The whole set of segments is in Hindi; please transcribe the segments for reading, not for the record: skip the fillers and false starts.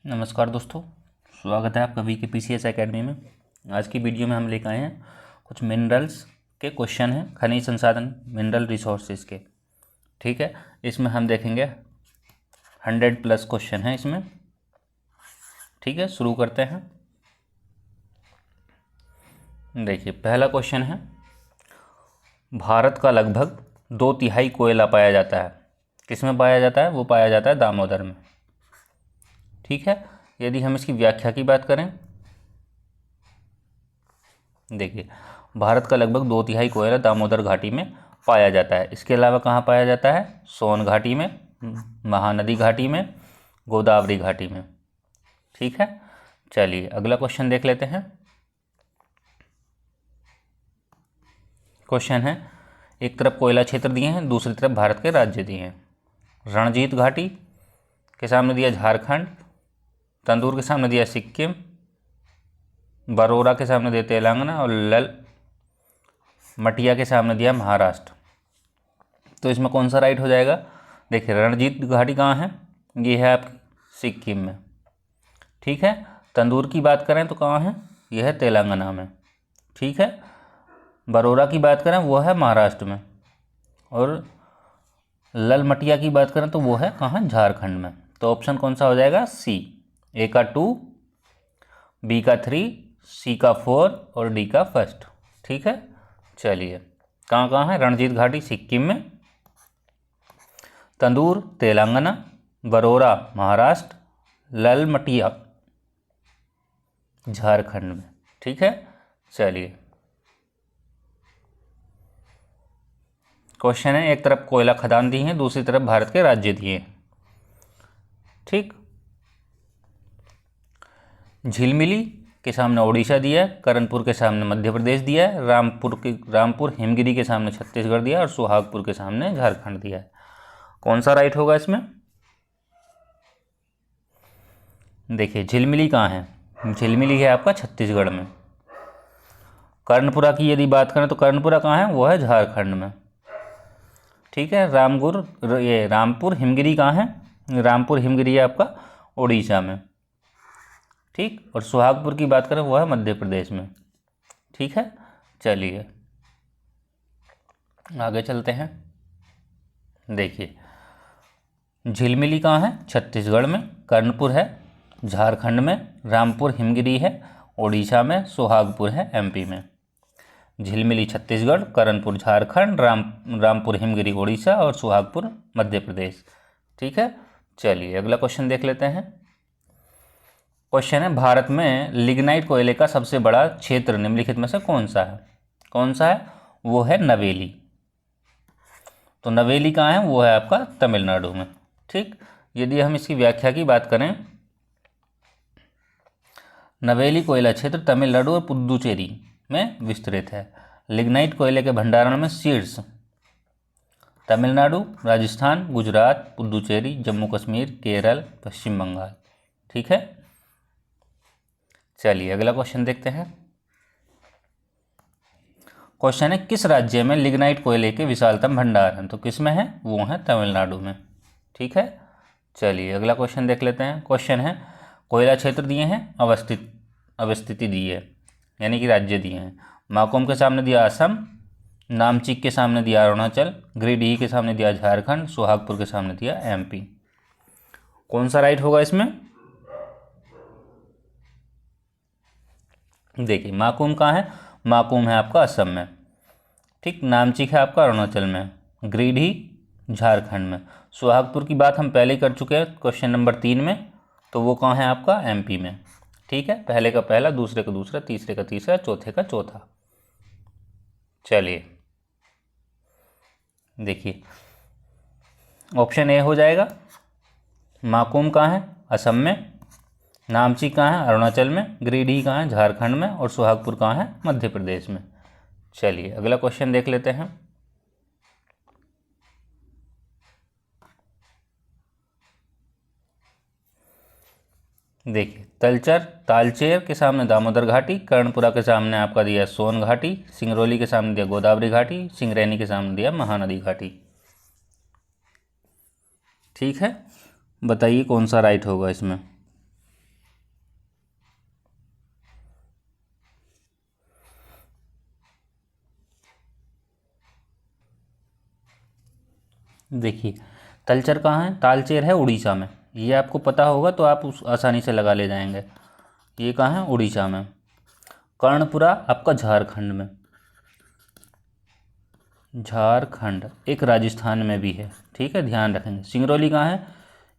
नमस्कार दोस्तों, स्वागत है आपका वी के PCS एकेडमी में। आज की वीडियो में हम लेकर आए हैं कुछ मिनरल्स के क्वेश्चन हैं, खनिज संसाधन मिनरल रिसोर्सेज के। ठीक है, इसमें हम देखेंगे 100+ क्वेश्चन हैं इसमें। ठीक है, शुरू करते हैं। देखिए, पहला क्वेश्चन है, भारत का लगभग 2/3 कोयला पाया जाता है। किसमें पाया जाता है? वो पाया जाता है दामोदर में। ठीक है, यदि हम इसकी व्याख्या की बात करें, देखिए, भारत का लगभग 2/3 कोयला दामोदर घाटी में पाया जाता है। इसके अलावा कहाँ पाया जाता है? सोन घाटी में, महानदी घाटी में, गोदावरी घाटी में। ठीक है, चलिए अगला क्वेश्चन देख लेते हैं। क्वेश्चन है, एक तरफ कोयला क्षेत्र दिए हैं, दूसरी तरफ भारत के राज्य दिए हैं। रणजीत घाटी के सामने दिया झारखंड, तंदूर के सामने दिया सिक्किम, बरोरा के सामने दिया तेलंगाना और लल मटिया के सामने दिया महाराष्ट्र। तो इसमें कौन सा राइट हो जाएगा? देखिए, रणजीत घाटी कहाँ है? ये है आप सिक्किम में। ठीक है, तंदूर की बात करें तो कहाँ है? यह है तेलंगाना में। ठीक है, बरोरा की बात करें वो है महाराष्ट्र में, और लल मटिया की बात करें तो वो है कहाँ? झारखंड में। तो ऑप्शन कौन सा हो जाएगा? सी। ए का 2, बी का 3, सी का 4 और डी का 1। ठीक है, चलिए कहाँ कहाँ है? रणजीत घाटी सिक्किम में, तंदूर तेलंगाना, बरोरा महाराष्ट्र, ललमटिया झारखंड में। ठीक है, चलिए क्वेश्चन है, एक तरफ कोयला खदान दी है, दूसरी तरफ भारत के राज्य दिए। ठीक, झिलमिली के सामने ओडिशा दिया है, करणपुर के सामने मध्य प्रदेश दिया है, रामपुर हिमगिरी के सामने छत्तीसगढ़ दिया और सुहागपुर के सामने झारखंड दिया है। कौन सा राइट होगा इसमें? देखिए, झिलमिली कहाँ है? झिलमिली है आपका छत्तीसगढ़ में। कर्णपुरा की यदि बात करें तो कर्णपुरा कहाँ है? वो है झारखंड में। ठीक है, रामपुर हिमगिरी कहाँ है? रामपुर हिमगिरी है आपका उड़ीसा में। ठीक, और सुहागपुर की बात करें वो है मध्य प्रदेश में। ठीक है, चलिए आगे चलते हैं। देखिए, झिलमिली कहाँ है? छत्तीसगढ़ में, कर्णपुर है झारखंड में, रामपुर हिमगिरी है उड़ीसा में, सुहागपुर है MP में। झिलमिली छत्तीसगढ़, कर्णपुर झारखंड, रामपुर हिमगिरी उड़ीसा और सुहागपुर मध्य प्रदेश। ठीक है, चलिए अगला क्वेश्चन देख लेते हैं। क्वेश्चन है, भारत में लिग्नाइट कोयले का सबसे बड़ा क्षेत्र निम्नलिखित में से कौन सा है? कौन सा है? वो है नवेली। तो नवेली कहाँ है? वो है आपका तमिलनाडु में। ठीक, यदि हम इसकी व्याख्या की बात करें, नवेली कोयला क्षेत्र तमिलनाडु और पुदुचेरी में विस्तृत है। लिग्नाइट कोयले के भंडारण में शीर्ष तमिलनाडु, राजस्थान, गुजरात, पुदुचेरी, जम्मू कश्मीर, केरल, पश्चिम बंगाल। ठीक है, चलिए अगला क्वेश्चन देखते हैं। क्वेश्चन है, किस राज्य में लिग्नाइट कोयले के विशालतम भंडार हैं? तो किस में है? वो है तमिलनाडु में। ठीक है, चलिए अगला क्वेश्चन देख लेते हैं। क्वेश्चन है, कोयला क्षेत्र दिए हैं, अवस्थिति दी है, यानी कि राज्य दिए हैं। माकुम के सामने दिया असम, नामचिक के सामने दिया अरुणाचल, गिरिडीह के सामने दिया झारखंड, सुहागपुर के सामने दिया MP। कौन सा राइट होगा इसमें? देखिए, माकुम कहाँ है? माकुम है आपका असम में। ठीक, नामचिक है आपका अरुणाचल में, गिरिडीह झारखंड में। सुहागपुर की बात हम पहले ही कर चुके हैं क्वेश्चन नंबर 3 में, तो वो कहाँ है आपका? MP में। ठीक है, पहले का पहला, दूसरे का दूसरा, तीसरे का तीसरा, चौथे का चौथा। चलिए देखिए, ऑप्शन ए हो जाएगा। माकुम कहाँ है? असम में। नामचिक कहाँ है? अरुणाचल में। गिरिडीह कहाँ है? झारखंड में। और सुहागपुर कहाँ है? मध्य प्रदेश में। चलिए अगला क्वेश्चन देख लेते हैं। देखिए, तालचेर के सामने दामोदर घाटी, कर्णपुरा के सामने आपका दिया सोन घाटी, सिंगरौली के सामने दिया गोदावरी घाटी, सिंगरैनी के सामने दिया महानदी घाटी। ठीक है, बताइए कौन सा राइट होगा इसमें? देखिए तलचर कहाँ है, तालचेर है उड़ीसा में, ये आपको पता होगा तो आप उस आसानी से लगा ले जाएंगे। ये कहाँ है, उड़ीसा में। कर्णपुरा आपका झारखंड में, झारखंड एक राजस्थान में भी है, ठीक है, ध्यान रखेंगे। सिंगरौली कहाँ है,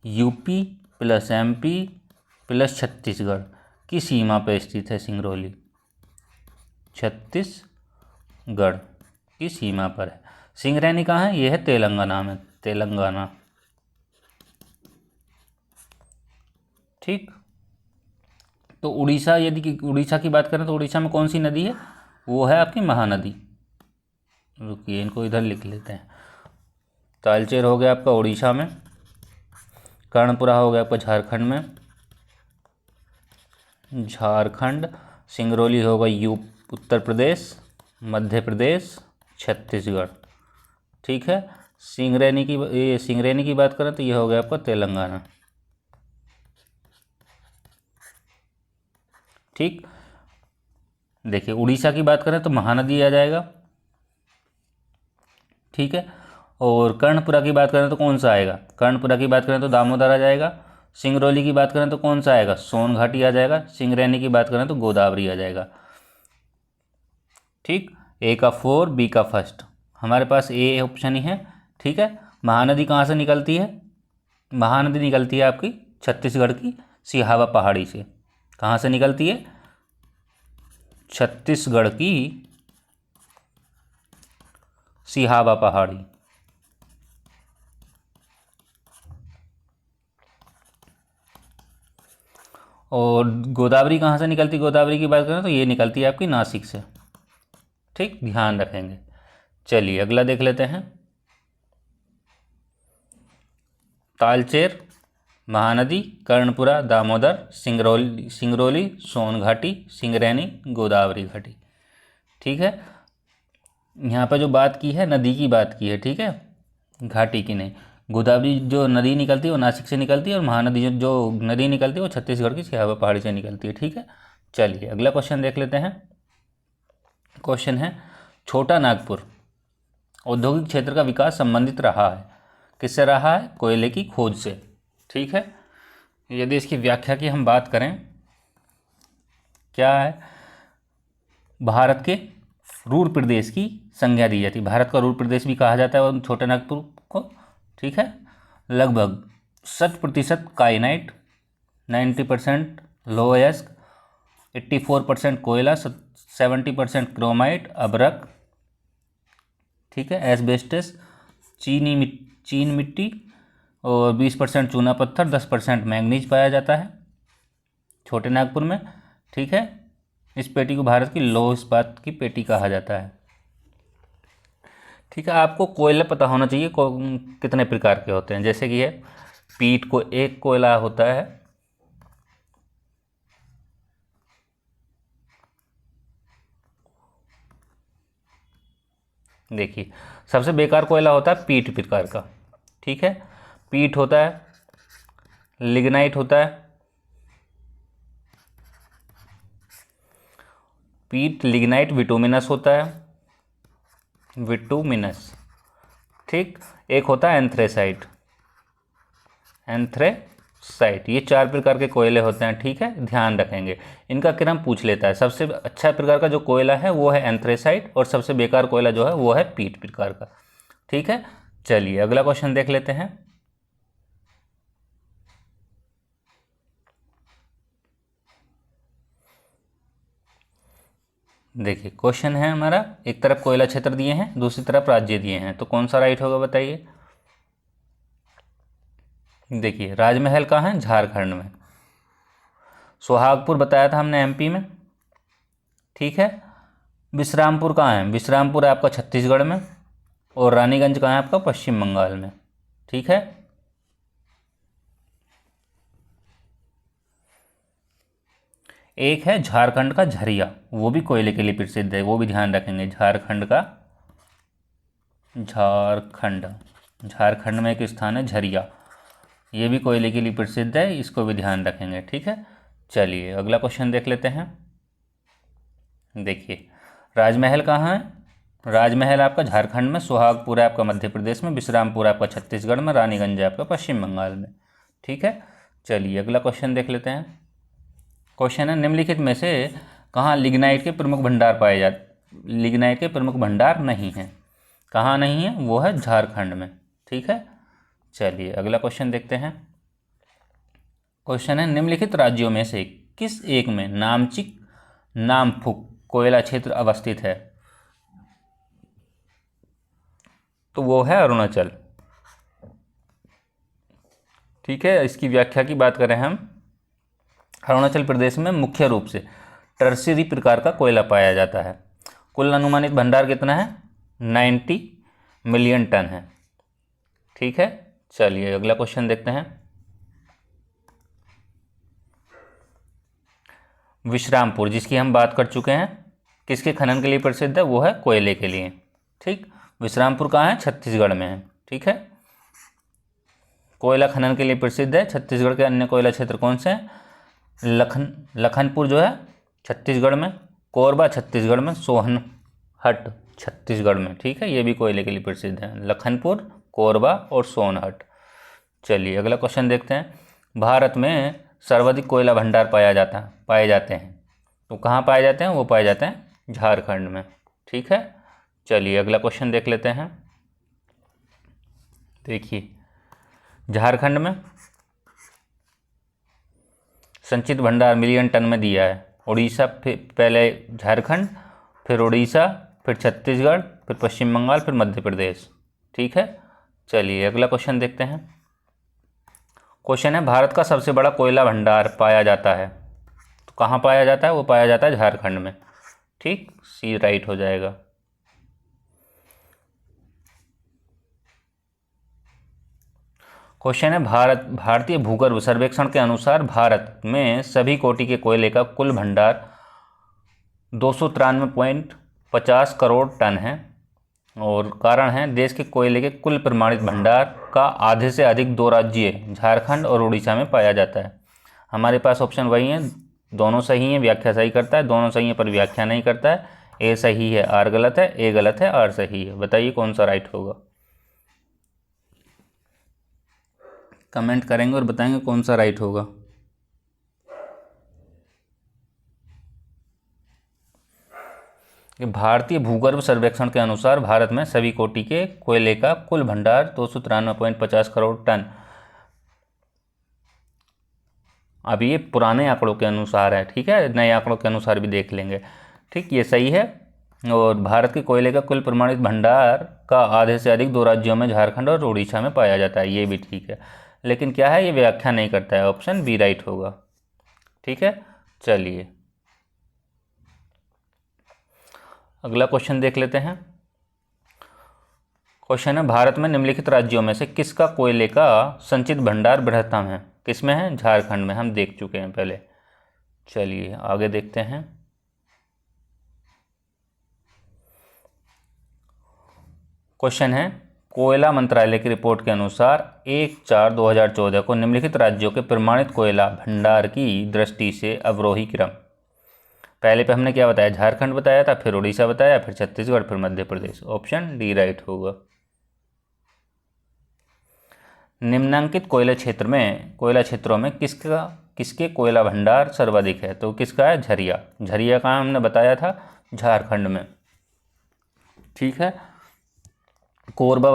UP plus MP plus Chhattisgarh की सीमा पर स्थित है सिंगरौली, छत्तीसगढ़ की सीमा पर है। सिंगरैनी कहाँ है, ये है तेलंगाना में, तेलंगाना, ठीक। तो उड़ीसा, यदि उड़ीसा की बात करें तो उड़ीसा में कौन सी नदी है, वो है आपकी महानदी। रुकिए इनको इधर लिख लेते हैं। तालचेर हो गया आपका उड़ीसा में, कर्णपुरा हो गया आपका झारखंड में, झारखंड। सिंगरौली होगा उत्तर प्रदेश, मध्य प्रदेश, छत्तीसगढ़, ठीक है। सिंगरैनी की बात करें तो ये हो गया आपका तेलंगाना, ठीक। देखिए उड़ीसा की बात करें तो महानदी आ जाएगा, ठीक है। और कर्णपुरा की बात करें तो कौन सा आएगा, कर्णपुरा की बात करें तो दामोदर आ जाएगा। सिंगरौली की बात करें तो कौन सा आएगा, सोन घाटी आ जाएगा। सिंगरैनी की बात करें तो गोदावरी आ जाएगा, ठीक। ए का 4, बी का फर्स्ट, हमारे पास ए ऑप्शन ही है, ठीक है। महानदी कहाँ से निकलती है, महानदी निकलती है आपकी छत्तीसगढ़ की सिहावा पहाड़ी से। कहाँ से निकलती है, छत्तीसगढ़ की सिहावा पहाड़ी। और गोदावरी कहाँ से निकलती, गोदावरी की बात करें तो ये निकलती है आपकी नासिक से, ठीक, ध्यान रखेंगे। चलिए अगला देख लेते हैं। तालचेर, महानदी, कर्णपुरा, दामोदर, सिंगरौली, सोन घाटी, सिंगरैनी, गोदावरी घाटी, ठीक है। यहाँ पर जो बात की है नदी की बात की है, ठीक है, घाटी की नहीं। गोदावरी जो नदी निकलती है वो नासिक से निकलती है, और महानदी जो नदी निकलती है वो छत्तीसगढ़ की सिहावा पहाड़ी से निकलती है, ठीक है। चलिए अगला क्वेश्चन देख लेते हैं। क्वेश्चन है, छोटा नागपुर औद्योगिक क्षेत्र का विकास संबंधित रहा है, किससे रहा है, कोयले की खोज से, ठीक है। यदि इसकी व्याख्या की हम बात करें, क्या है, भारत के रूर प्रदेश की संज्ञा दी जाती है, भारत का रूर प्रदेश भी कहा जाता है छोटे नागपुर को, ठीक है। लगभग 60% काइनाइट, 90% लोहयस्क, 84% कोयला, 70% क्रोमाइट, अभ्रक, ठीक है, एस्बेस्टस, चीन मिट्टी, और 20% चूना पत्थर, 10% मैंगनीज पाया जाता है छोटे नागपुर में, ठीक है। इस पेटी को भारत की लौह इस्पात की पेटी कहा जाता है, ठीक है। आपको कोयले पता होना चाहिए कितने प्रकार के होते हैं, जैसे कि है पीट को एक कोयला होता है, देखिए सबसे बेकार कोयला होता है पीट प्रकार का, ठीक है। पीट होता है, लिग्नाइट होता है, पीट लिग्नाइट, विटुमिनस होता है, विटुमिनस, ठीक। एक होता है एंथ्रेसाइट, एंथ्रेसाइट, ये 4 प्रकार के कोयले होते हैं, ठीक है, ध्यान रखेंगे। इनका क्रम पूछ लेता है, सबसे अच्छा प्रकार का जो कोयला है वो है एंथ्रेसाइट, और सबसे बेकार कोयला जो है वो है पीट प्रकार का, ठीक है। चलिए अगला क्वेश्चन देख लेते हैं। देखिए क्वेश्चन है हमारा, एक तरफ कोयला क्षेत्र दिए हैं, दूसरी तरफ राज्य दिए हैं, तो कौन सा राइट होगा बताइए। देखिए राजमहल कहाँ है, झारखंड में। सोहागपुर बताया था हमने एमपी में, ठीक है। विश्रामपुर कहाँ है, विश्रामपुर है आपका छत्तीसगढ़ में, और रानीगंज कहाँ है आपका पश्चिम बंगाल में, ठीक है। एक है झारखंड का झरिया, वो भी कोयले के लिए प्रसिद्ध है, वो भी ध्यान रखेंगे। झारखंड में एक स्थान है झरिया, ये भी कोयले के लिए प्रसिद्ध है, इसको भी ध्यान रखेंगे, ठीक है। चलिए अगला क्वेश्चन देख लेते हैं। देखिए राजमहल कहाँ है, राजमहल आपका झारखंड में, सुहागपुर है आपका मध्य प्रदेश में, विश्रामपुर आपका छत्तीसगढ़ में, रानीगंज है आपका पश्चिम बंगाल में। ठीक है, चलिए अगला क्वेश्चन देख लेते हैं। क्वेश्चन है, निम्नलिखित में से कहाँ लिग्नाइट के प्रमुख भंडार पाए जाते, लिग्नाइट के प्रमुख भंडार नहीं हैं, कहाँ नहीं है, वो है झारखंड में। ठीक है, चलिए अगला क्वेश्चन देखते हैं। क्वेश्चन है, निम्नलिखित राज्यों में से किस एक में नामचिक नामफुक कोयला क्षेत्र अवस्थित है? तो वो है अरुणाचल। ठीक है, इसकी व्याख्या की बात करें हम, अरुणाचल प्रदेश में मुख्य रूप से टर्शियरी प्रकार का कोयला पाया जाता है। कुल अनुमानित भंडार कितना है? 90 मिलियन टन है। ठीक है, चलिए अगला क्वेश्चन देखते हैं। विश्रामपुर, जिसकी हम बात कर चुके हैं, किसके खनन के लिए प्रसिद्ध है? वो है कोयले के लिए। ठीक, विश्रामपुर कहाँ है? छत्तीसगढ़ में है। ठीक है, कोयला खनन के लिए प्रसिद्ध है। छत्तीसगढ़ के अन्य कोयला क्षेत्र कौन से हैं? लखनपुर जो है छत्तीसगढ़ में, कोरबा छत्तीसगढ़ में, सोनहट छत्तीसगढ़ में। ठीक है, ये भी कोयले के लिए प्रसिद्ध है, लखनपुर, कोरबा और सोनहट। चलिए अगला क्वेश्चन देखते हैं। भारत में सर्वाधिक कोयला भंडार पाए जाते हैं, तो कहाँ पाए जाते हैं? वो पाए जाते हैं झारखंड में। ठीक है, चलिए अगला क्वेश्चन देख लेते हैं। देखिए, झारखंड में संचित भंडार मिलियन टन में दिया है। उड़ीसा, पहले झारखंड, फिर उड़ीसा, फिर छत्तीसगढ़, फिर पश्चिम बंगाल, फिर मध्य प्रदेश। ठीक है, चलिए अगला क्वेश्चन देखते हैं। क्वेश्चन है, भारत का सबसे बड़ा कोयला भंडार पाया जाता है, तो कहाँ पाया जाता है? वो पाया जाता है झारखंड में। ठीक, सी राइट हो जाएगा। क्वेश्चन है, भारतीय भूगर्भ सर्वेक्षण के अनुसार भारत में सभी कोटि के कोयले का कुल भंडार 293.50 करोड़ टन है, और कारण है देश के कोयले के कुल प्रमाणित भंडार का आधे से अधिक दो राज्य झारखंड और उड़ीसा में पाया जाता है। हमारे पास ऑप्शन वही है, दोनों सही हैं, व्याख्या सही करता है, दोनों सही है पर व्याख्या नहीं करता है। ए सही है, आर गलत है, ए गलत है, आर सही है। बताइए कौन सा राइट होगा? कमेंट करेंगे और बताएंगे कौन सा राइट होगा। भारतीय भूगर्भ सर्वेक्षण के अनुसार भारत में सभी कोटि के कोयले का कुल भंडार 293.50 करोड़ टन। अभी ये पुराने आंकड़ों के अनुसार है। ठीक है, नए आंकड़ों के अनुसार भी देख लेंगे। ठीक, ये सही है। और भारत के कोयले का कुल प्रमाणित भंडार का आधे से अधिक दो राज्यों में झारखंड और उड़ीसा में पाया जाता है, ये भी ठीक है। लेकिन क्या है, ये व्याख्या नहीं करता है। ऑप्शन बी राइट होगा। ठीक है, चलिए अगला क्वेश्चन देख लेते हैं। क्वेश्चन है, भारत में निम्नलिखित राज्यों में से किसका कोयले का संचित भंडार बृहत्तम है? किसमें है? झारखंड में। हम देख चुके हैं पहले। चलिए आगे देखते हैं। क्वेश्चन है, कोयला मंत्रालय की रिपोर्ट के अनुसार 1/4/2014 को निम्नलिखित राज्यों के प्रमाणित कोयला भंडार की दृष्टि से अवरोही क्रम। पहले पे हमने क्या बताया? झारखंड बताया था, फिर उड़ीसा बताया, फिर छत्तीसगढ़, फिर Madhya Pradesh. Option D right होगा। निम्नांकित कोयला क्षेत्रों में किसके कोयला भंडार सर्वाधिक है? तो किसका है? झरिया। झरिया कहाँ हमने बताया था? झारखंड में। ठीक है, कोरबा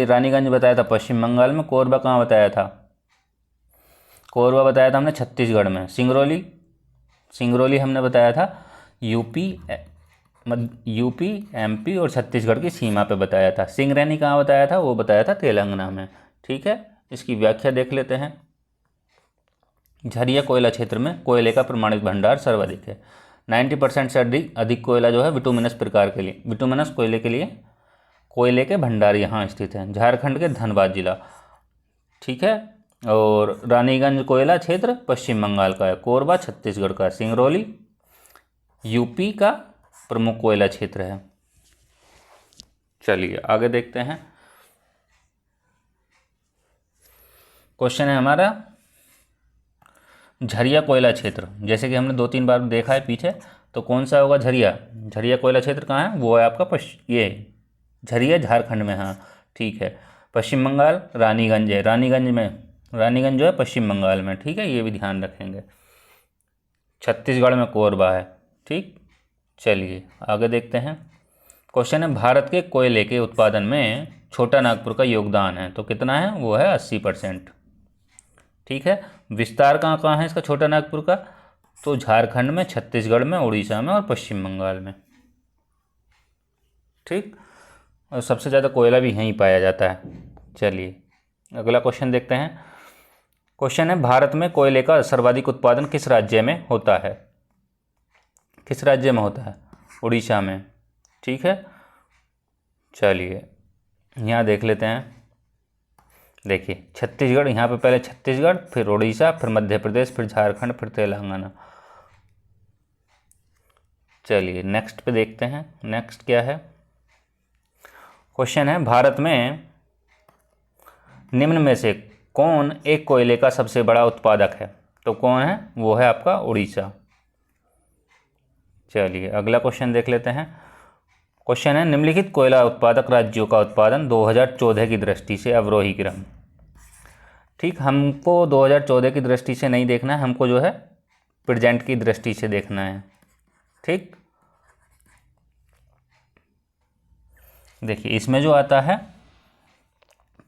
रानीगंज बताया था पश्चिम बंगाल में। कोरबा कहाँ बताया था? कोरबा बताया था हमने छत्तीसगढ़ में। सिंगरौली हमने बताया था यूपी एमपी और छत्तीसगढ़ की सीमा पे बताया था। सिंगरैनी कहाँ बताया था? वो बताया था तेलंगाना में। ठीक है, इसकी व्याख्या देख लेते हैं। झरिया कोयला क्षेत्र में कोयले का प्रमाणित भंडार सर्वाधिक है। 90% से अधिक कोयला जो है विटुमिनस प्रकार के लिए, विटुमिनस कोयले के लिए कोयले के भंडार यहाँ स्थित हैं। झारखंड के धनबाद जिला। ठीक है, और रानीगंज कोयला क्षेत्र पश्चिम बंगाल का है। कोरबा छत्तीसगढ़ का। सिंगरौली यूपी का प्रमुख कोयला क्षेत्र है। चलिए आगे देखते हैं। क्वेश्चन है हमारा, झरिया कोयला क्षेत्र, जैसे कि हमने 2-3 बार देखा है पीछे, तो कौन सा होगा? झरिया। झरिया कोयला क्षेत्र कहाँ है? वो है आपका ये झरिया झारखंड में। हाँ ठीक है। पश्चिम बंगाल रानीगंज है, रानीगंज जो है पश्चिम बंगाल में। ठीक है, ये भी ध्यान रखेंगे। छत्तीसगढ़ में कोरबा है। ठीक, चलिए आगे देखते हैं। क्वेश्चन है भारत के कोयले के उत्पादन में छोटा नागपुर का योगदान है, तो कितना है? वो है 80%। ठीक है, विस्तार कहाँ कहाँ है इसका छोटा नागपुर का? तो झारखंड में, छत्तीसगढ़ में, उड़ीसा में और पश्चिम बंगाल में। ठीक, और सबसे ज़्यादा कोयला भी यहीं पाया जाता है। चलिए अगला क्वेश्चन देखते हैं। क्वेश्चन है भारत में कोयले का सर्वाधिक उत्पादन किस राज्य में होता है? किस राज्य में होता है? उड़ीसा में। ठीक है, चलिए यहाँ देख लेते हैं। देखिए छत्तीसगढ़, यहाँ पे पहले छत्तीसगढ़, फिर उड़ीसा, फिर मध्य प्रदेश, फिर झारखंड, फिर तेलंगाना। चलिए नेक्स्ट पे देखते हैं। नेक्स्ट क्या है? क्वेश्चन है भारत में निम्न में से कौन एक कोयले का सबसे बड़ा उत्पादक है? तो कौन है? वो है आपका उड़ीसा। चलिए अगला क्वेश्चन देख लेते हैं। क्वेश्चन है निम्नलिखित कोयला उत्पादक राज्यों का उत्पादन 2014 की दृष्टि से अवरोही क्रम। ठीक, हमको 2014 की दृष्टि से नहीं देखना है, हमको जो है प्रेजेंट की दृष्टि से देखना है। ठीक, देखिए इसमें जो आता है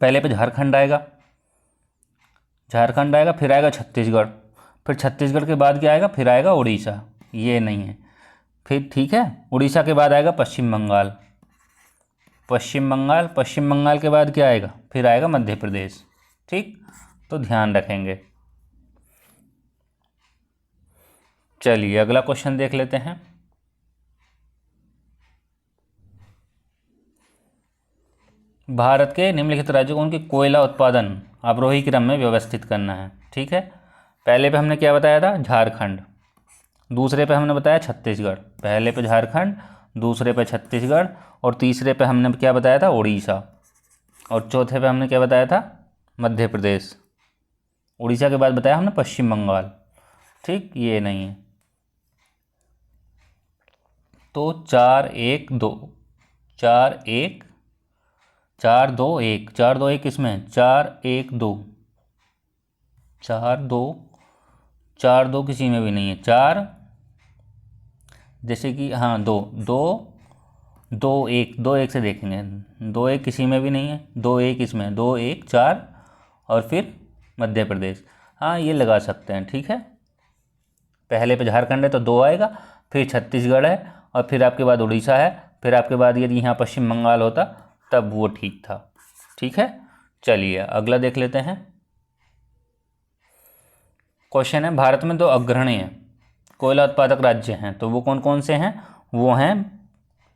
पहले पे झारखंड आएगा, फिर आएगा छत्तीसगढ़, फिर छत्तीसगढ़ के बाद क्या आएगा? फिर आएगा उड़ीसा। ये नहीं है फिर। ठीक है, उड़ीसा के बाद आएगा पश्चिम बंगाल, पश्चिम बंगाल के बाद क्या आएगा? फिर आएगा मध्य प्रदेश। ठीक, तो ध्यान रखेंगे। चलिए अगला क्वेश्चन देख लेते हैं। भारत के निम्नलिखित राज्यों को उनके कोयला उत्पादन अवरोही क्रम में व्यवस्थित करना है। ठीक है, पहले पे हमने क्या बताया था? झारखंड। दूसरे पे हमने बताया छत्तीसगढ़। पहले पे झारखंड, दूसरे पे छत्तीसगढ़, और तीसरे पे हमने क्या बताया था? उड़ीसा। और चौथे पे हमने क्या बताया था? मध्य प्रदेश। उड़ीसा के बाद बताया हमने पश्चिम बंगाल। ठीक, ये नहीं है। तो 4-1-2, 4-1, 4-2-1, 4-2-1 किसमें? 4-1-2, 4-2, 4-2 किसी में भी नहीं है। 4 जैसे कि हाँ 2-2-1, 2-1 से देखेंगे। 2-1 किसी में भी नहीं है। 2-1 इसमें, 2-1, 4 और फिर मध्य प्रदेश। हाँ ये लगा सकते हैं। ठीक है, पहले पे झारखंड है तो 2 आएगा, फिर छत्तीसगढ़ है, और फिर आपके बाद उड़ीसा है, फिर आपके बाद यदि यहाँ पश्चिम बंगाल होता तब वो ठीक था। ठीक है, चलिए अगला देख लेते हैं। क्वेश्चन है भारत में 2 अग्रणी कोयला उत्पादक राज्य हैं, तो वो कौन कौन से हैं? वो हैं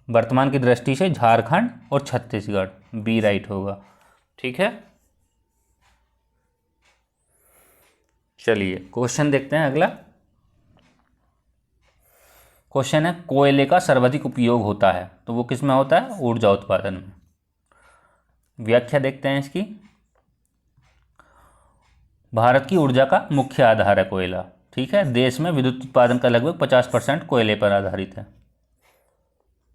वर्तमान की दृष्टि से झारखंड और छत्तीसगढ़। बी राइट होगा। ठीक है, चलिए क्वेश्चन देखते हैं अगला। क्वेश्चन है कोयले का सर्वाधिक उपयोग होता है, तो वो किस में होता है? ऊर्जा उत्पादन में। व्याख्या देखते हैं इसकी। भारत की ऊर्जा का मुख्य आधार है कोयला। ठीक है, देश में विद्युत उत्पादन का लगभग 50% कोयले पर आधारित है।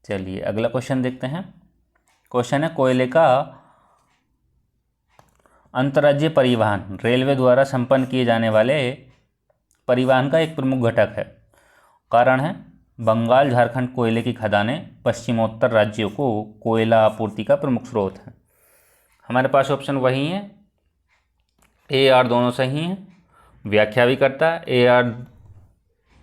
चलिए अगला क्वेश्चन देखते हैं। क्वेश्चन है कोयले का अंतर्राज्यीय परिवहन रेलवे द्वारा संपन्न किए जाने वाले परिवहन का एक प्रमुख घटक है। कारण है बंगाल झारखंड कोयले की खदानें पश्चिमोत्तर राज्यों को कोयला आपूर्ति का प्रमुख स्रोत है। हमारे पास ऑप्शन वही है, ए आर दोनों सही हैं, व्याख्या भी करता है। ए आर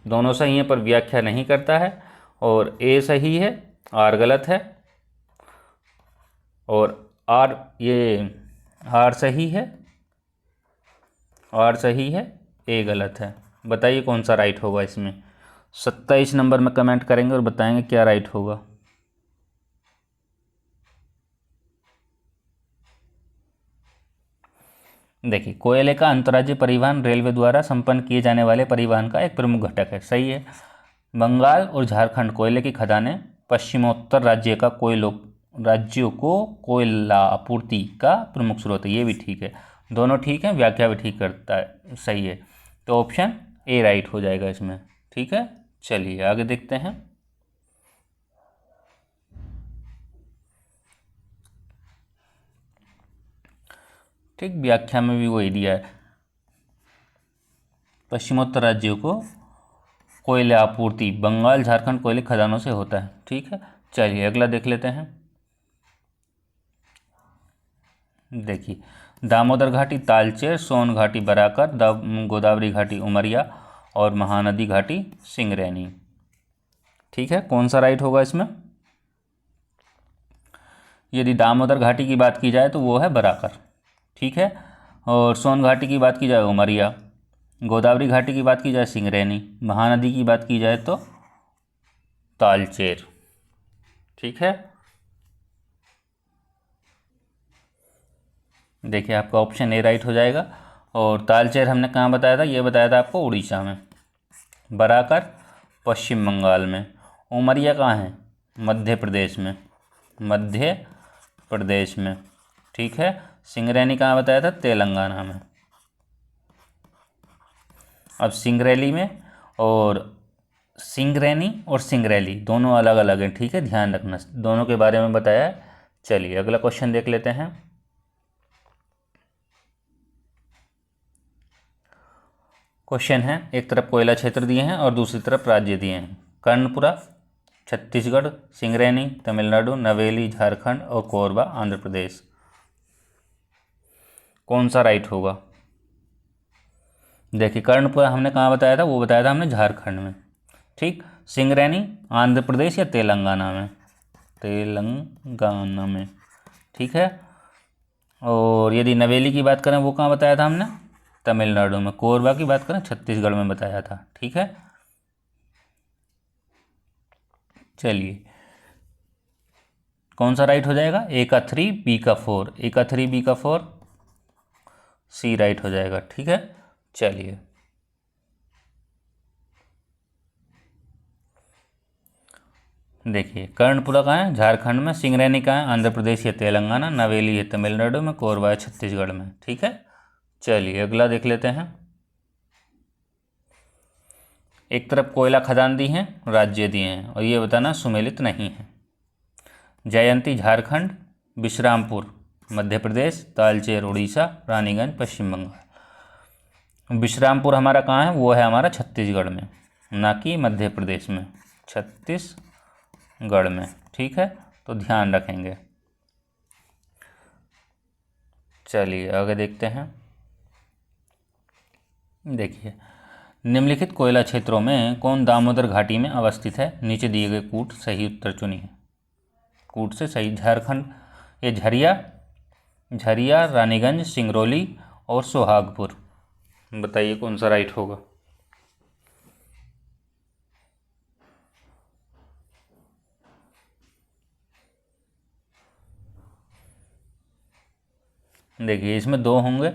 दोनों सही हैं पर व्याख्या नहीं करता है, और ए सही है, आर गलत है, और आर सही है, ए गलत है। बताइए कौन सा राइट होगा इसमें? 27 नंबर में कमेंट करेंगे और बताएंगे क्या राइट होगा। देखिए कोयले का अंतर्राज्यीय परिवहन रेलवे द्वारा संपन्न किए जाने वाले परिवहन का एक प्रमुख घटक है। सही है। बंगाल और झारखंड कोयले की खदानें पश्चिमोत्तर राज्यों को कोयला आपूर्ति का प्रमुख स्रोत है। ये भी ठीक है, दोनों ठीक है, व्याख्या भी ठीक करता है। सही है, तो ऑप्शन ए राइट हो जाएगा इसमें। ठीक है, चलिए आगे देखते हैं। ठीक, व्याख्या में भी वही दिया है, पश्चिमोत्तर राज्यों को कोयला आपूर्ति बंगाल झारखंड कोयले खदानों से होता है। ठीक है, चलिए अगला देख लेते हैं। देखिए, दामोदर घाटी तालचेर, सोन घाटी बराकर, गोदावरी घाटी उमरिया और महानदी घाटी सिंगरैनी। ठीक है, कौन सा राइट होगा इसमें? यदि दामोदर घाटी की बात की जाए तो वो है बराकर। ठीक है, और सोन घाटी की बात की जाए उमरिया, गोदावरी घाटी की बात की जाए सिंगरैनी, महानदी की बात की जाए तो तालचेर। ठीक है, देखिए आपका ऑप्शन ए राइट हो जाएगा। और तालचेर हमने कहाँ बताया था? ये बताया था आपको उड़ीसा में, बराकर पश्चिम बंगाल में, उमरिया कहाँ है? मध्य प्रदेश में, मध्य प्रदेश में। ठीक है, सिंगरैनी कहाँ बताया था? तेलंगाना में। अब सिंगरैली में और सिंगरैनी और सिंगरैली दोनों अलग अलग हैं। ठीक है, ध्यान रखना, दोनों के बारे में बताया है। चलिए अगला क्वेश्चन देख लेते हैं। क्वेश्चन है, एक तरफ कोयला क्षेत्र दिए हैं और दूसरी तरफ राज्य दिए हैं। कर्णपुरा छत्तीसगढ़, सिंगरैनी तमिलनाडु, नवेली झारखंड और कोरबा आंध्र प्रदेश। कौन सा राइट होगा? देखिए, कर्णपुरा हमने कहाँ बताया था? वो बताया था हमने झारखंड में। ठीक, सिंगरैनी आंध्र प्रदेश या तेलंगाना में? तेलंगाना में। ठीक है, और यदि नवेली की बात करें वो कहाँ बताया था हमने? तमिलनाडु में। कोरबा की बात करें छत्तीसगढ़ में बताया था। ठीक है, चलिए कौन सा राइट हो जाएगा? ए का 3 बी का 4, ए का 3 बी का 4, सी राइट हो जाएगा। ठीक है, चलिए देखिए, कर्णपुरा कहाँ है? झारखंड में, सिंगरैनी कहाँ है? आंध्र प्रदेश या तेलंगाना, नवेली है तमिलनाडु में, कोरबा है छत्तीसगढ़ में। ठीक है, चलिए अगला देख लेते हैं। एक तरफ कोयला खदान दी हैं, राज्य दिए हैं, और ये बताना सुमेलित नहीं है। जयंती झारखंड, विश्रामपुर मध्य प्रदेश, तालचेर उड़ीसा, रानीगंज पश्चिम बंगाल। विश्रामपुर हमारा कहाँ है? वो है हमारा छत्तीसगढ़ में, ना कि मध्य प्रदेश में, छत्तीसगढ़ में। ठीक है, तो ध्यान रखेंगे। चलिए आगे देखते हैं। देखिए, निम्नलिखित कोयला क्षेत्रों में कौन दामोदर घाटी में अवस्थित है? नीचे दिए गए कूट सही उत्तर चुनिए। कूट से सही, झारखंड, ये झरिया, रानीगंज, सिंगरौली और सोहागपुर। बताइए कौन सा राइट होगा? देखिए, इसमें दो होंगे,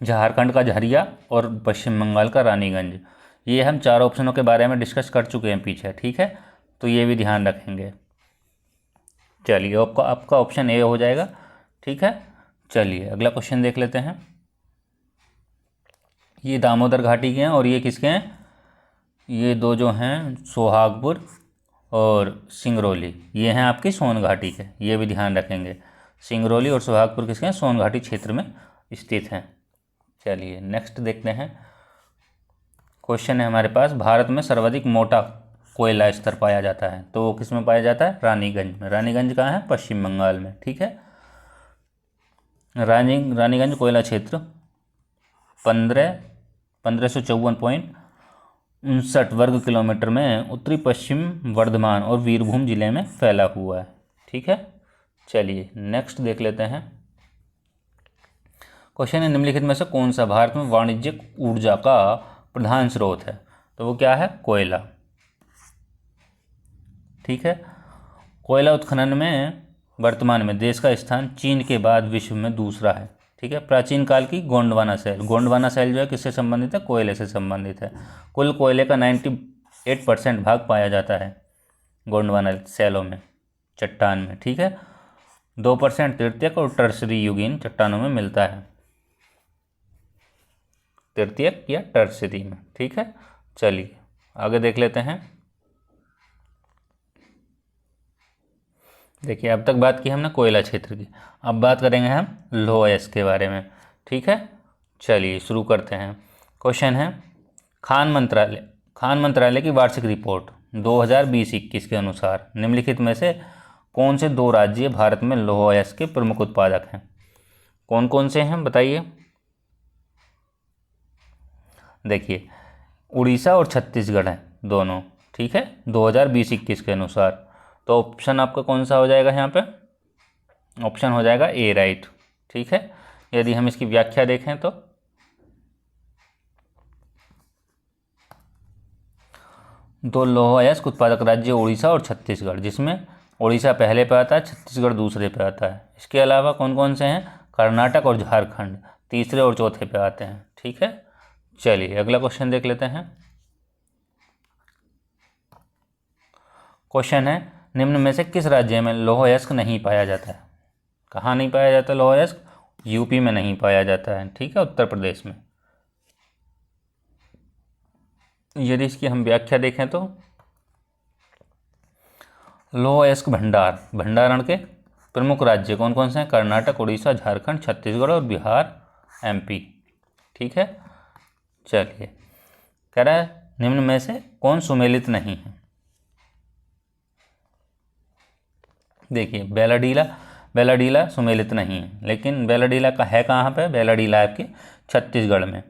झारखंड का झरिया और पश्चिम बंगाल का रानीगंज। ये हम चार ऑप्शनों के बारे में डिस्कस कर चुके हैं पीछे। ठीक है, तो ये भी ध्यान रखेंगे। चलिए आपका ऑप्शन ए हो जाएगा। ठीक है, चलिए अगला क्वेश्चन देख लेते हैं। ये दामोदर घाटी के हैं और ये किसके हैं? ये दो जो हैं सोहागपुर और सिंगरौली, ये हैं आपकी सोन घाटी के। ये भी ध्यान रखेंगे, सिंगरौली और सोहागपुर किसके हैं? सोन घाटी क्षेत्र में स्थित हैं। चलिए नेक्स्ट देखते हैं। क्वेश्चन है हमारे पास, भारत में सर्वाधिक मोटा कोयला स्तर पाया जाता है, तो वो किस में पाया जाता है? रानीगंज में। रानीगंज कहाँ है? पश्चिम बंगाल में। ठीक है, रानीगंज कोयला क्षेत्र 1554.59 वर्ग किलोमीटर में उत्तरी पश्चिम वर्धमान और वीरभूम जिले में फैला हुआ है। ठीक है, चलिए नेक्स्ट देख लेते हैं। क्वेश्चन है, निम्नलिखित में से कौन सा भारत में वाणिज्यिक ऊर्जा का प्रधान स्रोत है? तो वो क्या है? कोयला। ठीक है, कोयला उत्खनन में वर्तमान में देश का स्थान चीन के बाद विश्व में दूसरा है। ठीक है, प्राचीन काल की गोंडवाना सेल जो है किससे संबंधित है? कोयले से संबंधित है। कुल कोयले का 98% भाग पाया जाता है गोंडवाना सेलों में, चट्टान में। ठीक है, 2% तृतीयक और टर्सरी युगीन चट्टानों में मिलता है, तृतीयक या टर्सरी में। ठीक है, चलिए आगे देख लेते हैं। देखिए अब तक बात की हमने कोयला क्षेत्र की, अब बात करेंगे हम लौह अयस्क के बारे में। ठीक है, चलिए शुरू करते हैं। क्वेश्चन है, खान मंत्रालय की वार्षिक रिपोर्ट 2020-21 के अनुसार निम्नलिखित में से कौन से 2 राज्य भारत में लौह अयस्क के प्रमुख उत्पादक हैं? कौन कौन से हैं बताइए। देखिए उड़ीसा और छत्तीसगढ़ हैं दोनों। ठीक है, 2020-21 के अनुसार। तो ऑप्शन आपका कौन सा हो जाएगा यहाँ पे? ऑप्शन हो जाएगा ए, राइट। ठीक है, यदि हम इसकी व्याख्या देखें तो दो लौह अयस्क उत्पादक राज्य उड़ीसा और छत्तीसगढ़, जिसमें उड़ीसा पहले पे आता है, छत्तीसगढ़ दूसरे पे आता है। इसके अलावा कौन कौन से हैं? कर्नाटक और झारखंड तीसरे और चौथे पे आते हैं। ठीक है, चलिए अगला क्वेश्चन देख लेते हैं। क्वेश्चन है, निम्न में से किस राज्य में लौह अयस्क नहीं पाया जाता है? कहाँ नहीं पाया जाता लौह अयस्क? यूपी में नहीं पाया जाता है। ठीक है, उत्तर प्रदेश में। यदि इसकी हम व्याख्या देखें तो लौह अयस्क भंडारण के प्रमुख राज्य कौन कौन से हैं? कर्नाटक, उड़ीसा, झारखंड, छत्तीसगढ़ और बिहार, एमपी। ठीक है, चलिए कह रहा है निम्न में से कौन सुमेलित नहीं है? देखिए बेलाडीला सुमेलित नहीं है, लेकिन बेलाडीला का है कहाँ पे? बेलाडीला आपके छत्तीसगढ़ में,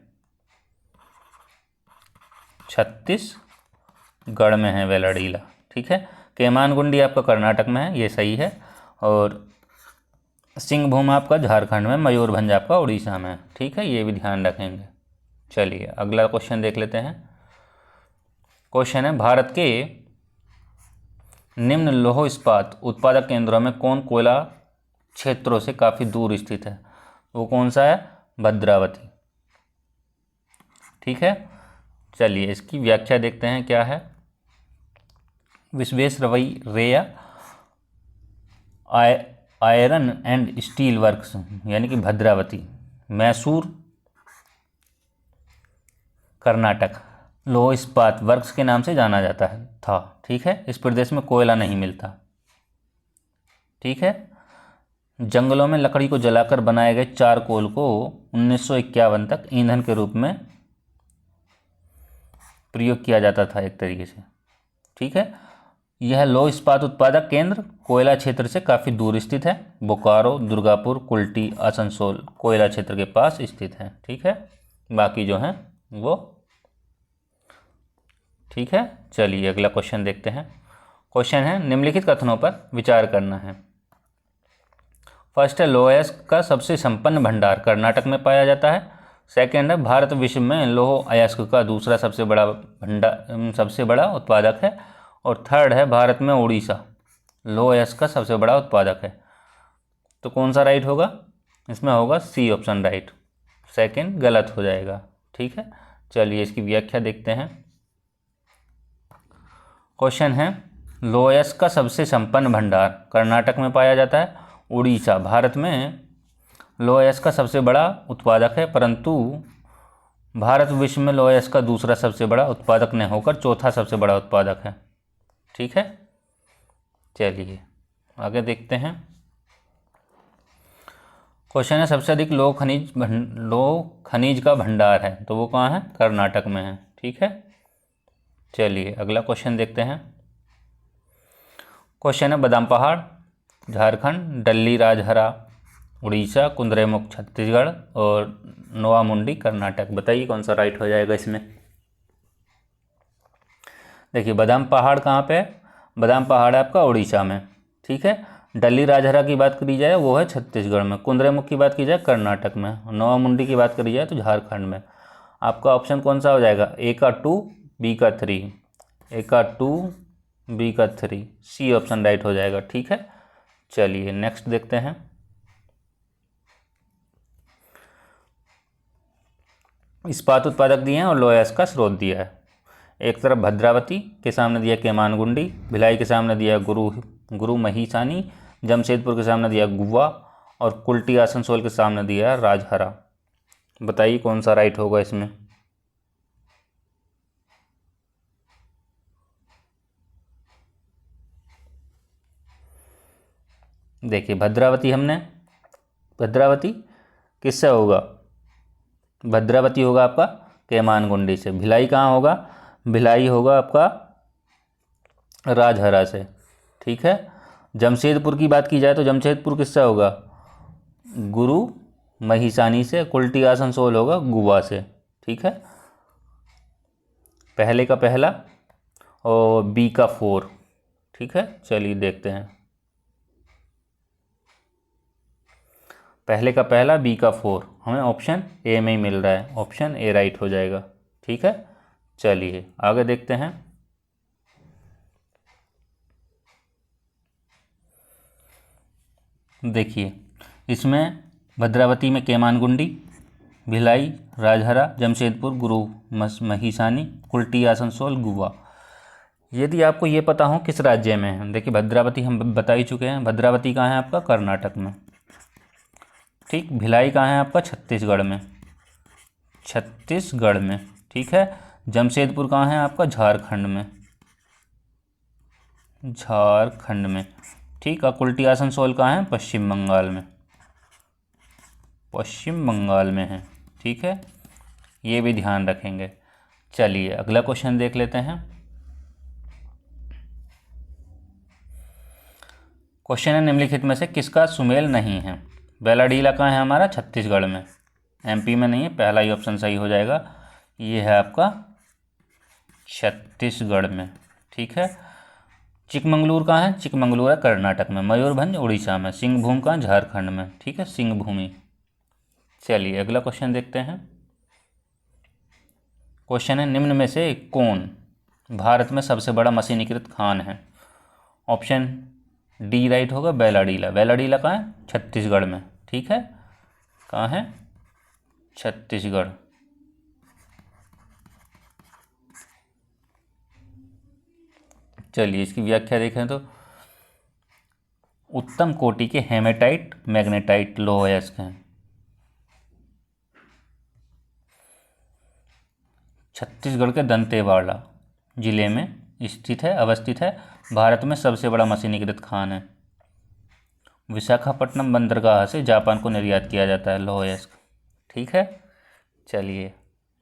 छत्तीसगढ़ में है बेलाडीला। ठीक है, केमानगुंडी आपका कर्नाटक में है, ये सही है। और सिंहभूम आपका झारखंड में, मयूरभंज आपका उड़ीसा में। ठीक है, ये भी ध्यान रखेंगे। चलिए अगला क्वेश्चन देख लेते हैं। क्वेश्चन है, भारत के निम्न लौह इस्पात उत्पादक केंद्रों में कौन कोयला क्षेत्रों से काफ़ी दूर स्थित है? वो कौन सा है? भद्रावती। ठीक है, चलिए इसकी व्याख्या देखते हैं क्या है। Visvesvaraya iron and steel works यानी कि भद्रावती, मैसूर, कर्नाटक लौह इस्पात वर्क्स के नाम से जाना जाता था। ठीक है, इस प्रदेश में कोयला नहीं मिलता। ठीक है, जंगलों में लकड़ी को जलाकर बनाए गए चारकोल को 1951 तक ईंधन के रूप में प्रयोग किया जाता था एक तरीके से। ठीक है, यह लौह इस्पात उत्पादक केंद्र कोयला क्षेत्र से काफ़ी दूर स्थित है। बोकारो, दुर्गापुर, कुल्टी, आसनसोल कोयला क्षेत्र के पास स्थित है। ठीक है, बाकी जो हैं वो ठीक है। चलिए अगला क्वेश्चन देखते हैं। क्वेश्चन है, निम्नलिखित कथनों पर विचार करना है। फर्स्ट है, लौह अयस्क का सबसे संपन्न भंडार कर्नाटक में पाया जाता है। सेकेंड है, भारत विश्व में लौह अयस्क का दूसरा सबसे बड़ा उत्पादक है। और थर्ड है, भारत में उड़ीसा लौह अयस्क का सबसे बड़ा उत्पादक है। तो कौन सा राइट होगा? इसमें होगा सी ऑप्शन राइट, सेकेंड गलत हो जाएगा। ठीक है, चलिए इसकी व्याख्या देखते हैं। क्वेश्चन है, लौह अयस्क का सबसे संपन्न भंडार कर्नाटक में पाया जाता है। उड़ीसा भारत में लौह अयस्क का सबसे बड़ा उत्पादक है, परंतु भारत विश्व में लौह अयस्क का दूसरा सबसे बड़ा उत्पादक नहीं होकर चौथा सबसे बड़ा उत्पादक है। ठीक है, चलिए आगे देखते हैं। क्वेश्चन है, सबसे अधिक लौह खनिज का भंडार है, तो वो कहाँ है? कर्नाटक में है। ठीक है, चलिए अगला क्वेश्चन देखते हैं। क्वेश्चन है, बादाम पहाड़ झारखंड, डल्ली राजहरा उड़ीसा, कुद्रेमुख छत्तीसगढ़ और नोवामुंडी कर्नाटक। बताइए कौन सा राइट हो जाएगा इसमें। देखिए बादाम पहाड़ कहाँ पे है? बादाम पहाड़ आपका उड़ीसा में। ठीक है, डल्ली राजहरा की बात करी जाए वो है छत्तीसगढ़ में, कुद्रेमुख की बात की जाए कर्नाटक में, नोवामुंडी की बात करी जाए तो झारखंड में। आपका ऑप्शन कौन सा हो जाएगा? ए का 2, बी का 3, ए का 2, बी का 3, सी ऑप्शन राइट हो जाएगा। ठीक है, चलिए नेक्स्ट देखते हैं। इस्पात उत्पादक दिए हैं और लौह अयस्क का स्रोत दिया है। एक तरफ भद्रावती के सामने दिया केमानगुंडी, भिलाई के सामने दिया गुरु महिसानी, जमशेदपुर के सामने दिया गुवा और कुल्टी आसनसोल के सामने दिया राजहरा। बताइए कौन सा राइट होगा इसमें। देखिए भद्रावती भद्रावती किससे होगा? भद्रावती होगा आपका केमानगुंडी से। भिलाई कहाँ होगा? भिलाई होगा आपका राजहरा से। ठीक है। जमशेदपुर की बात की जाए तो जमशेदपुर किससे होगा? गुरु महिसानी से। कुल्टी आसनसोल होगा गुवा से। ठीक है। पहले का पहला और बी का 4। ठीक है, चलिए देखते हैं। पहले का पहला बी का 4 हमें ऑप्शन ए में ही मिल रहा है। ऑप्शन ए राइट हो जाएगा। ठीक है, चलिए आगे देखते हैं। देखिए इसमें भद्रावती में केमानगुंडी, भिलाई, राजहरा, जमशेदपुर, गुरु महिसानी, कुल्टी आसनसोल, गुवा। यदि आपको ये पता हो किस राज्य में है, देखिए भद्रावती हम बता ही चुके हैं। भद्रावती कहाँ है आपका? कर्नाटक में। ठीक। भिलाई कहाँ है आपका? छत्तीसगढ़ में। छत्तीसगढ़ में। ठीक है। जमशेदपुर कहाँ है आपका? झारखंड में। झारखंड में। ठीक। और कुल्टी आसनसोल कहाँ है? पश्चिम बंगाल में। पश्चिम बंगाल में है। ठीक है, ये भी ध्यान रखेंगे। चलिए अगला क्वेश्चन देख लेते हैं। क्वेश्चन है निम्नलिखित में से किसका सुमेल नहीं है? बेलाडीला कहाँ है हमारा? छत्तीसगढ़ में। एमपी में नहीं है, पहला ही ऑप्शन सही हो जाएगा। ये है आपका छत्तीसगढ़ में। ठीक है। चिकमंगलूर कहाँ है? चिकमंगलूर है कर्नाटक में। मयूरभंज उड़ीसा में। सिंहभूम कहाँ? झारखंड में। ठीक है, सिंहभूमि। चलिए अगला क्वेश्चन देखते हैं। क्वेश्चन है निम्न में से कौन भारत में सबसे बड़ा मशीनीकृत खान है? ऑप्शन डी राइट होगा, बेलाडीला। बेलाडीला कहाँ है? छत्तीसगढ़ में। ठीक है, कहाँ है? छत्तीसगढ़। चलिए इसकी व्याख्या देखें तो उत्तम कोटि के हेमेटाइट मैग्नेटाइट लौह अयस्क हैं। छत्तीसगढ़ के दंतेवाड़ा जिले में स्थित है, अवस्थित है। भारत में सबसे बड़ा मशीनीकृत खान है। विशाखापट्टनम बंदरगाह से जापान को निर्यात किया जाता है लौह अयस्क। ठीक है, चलिए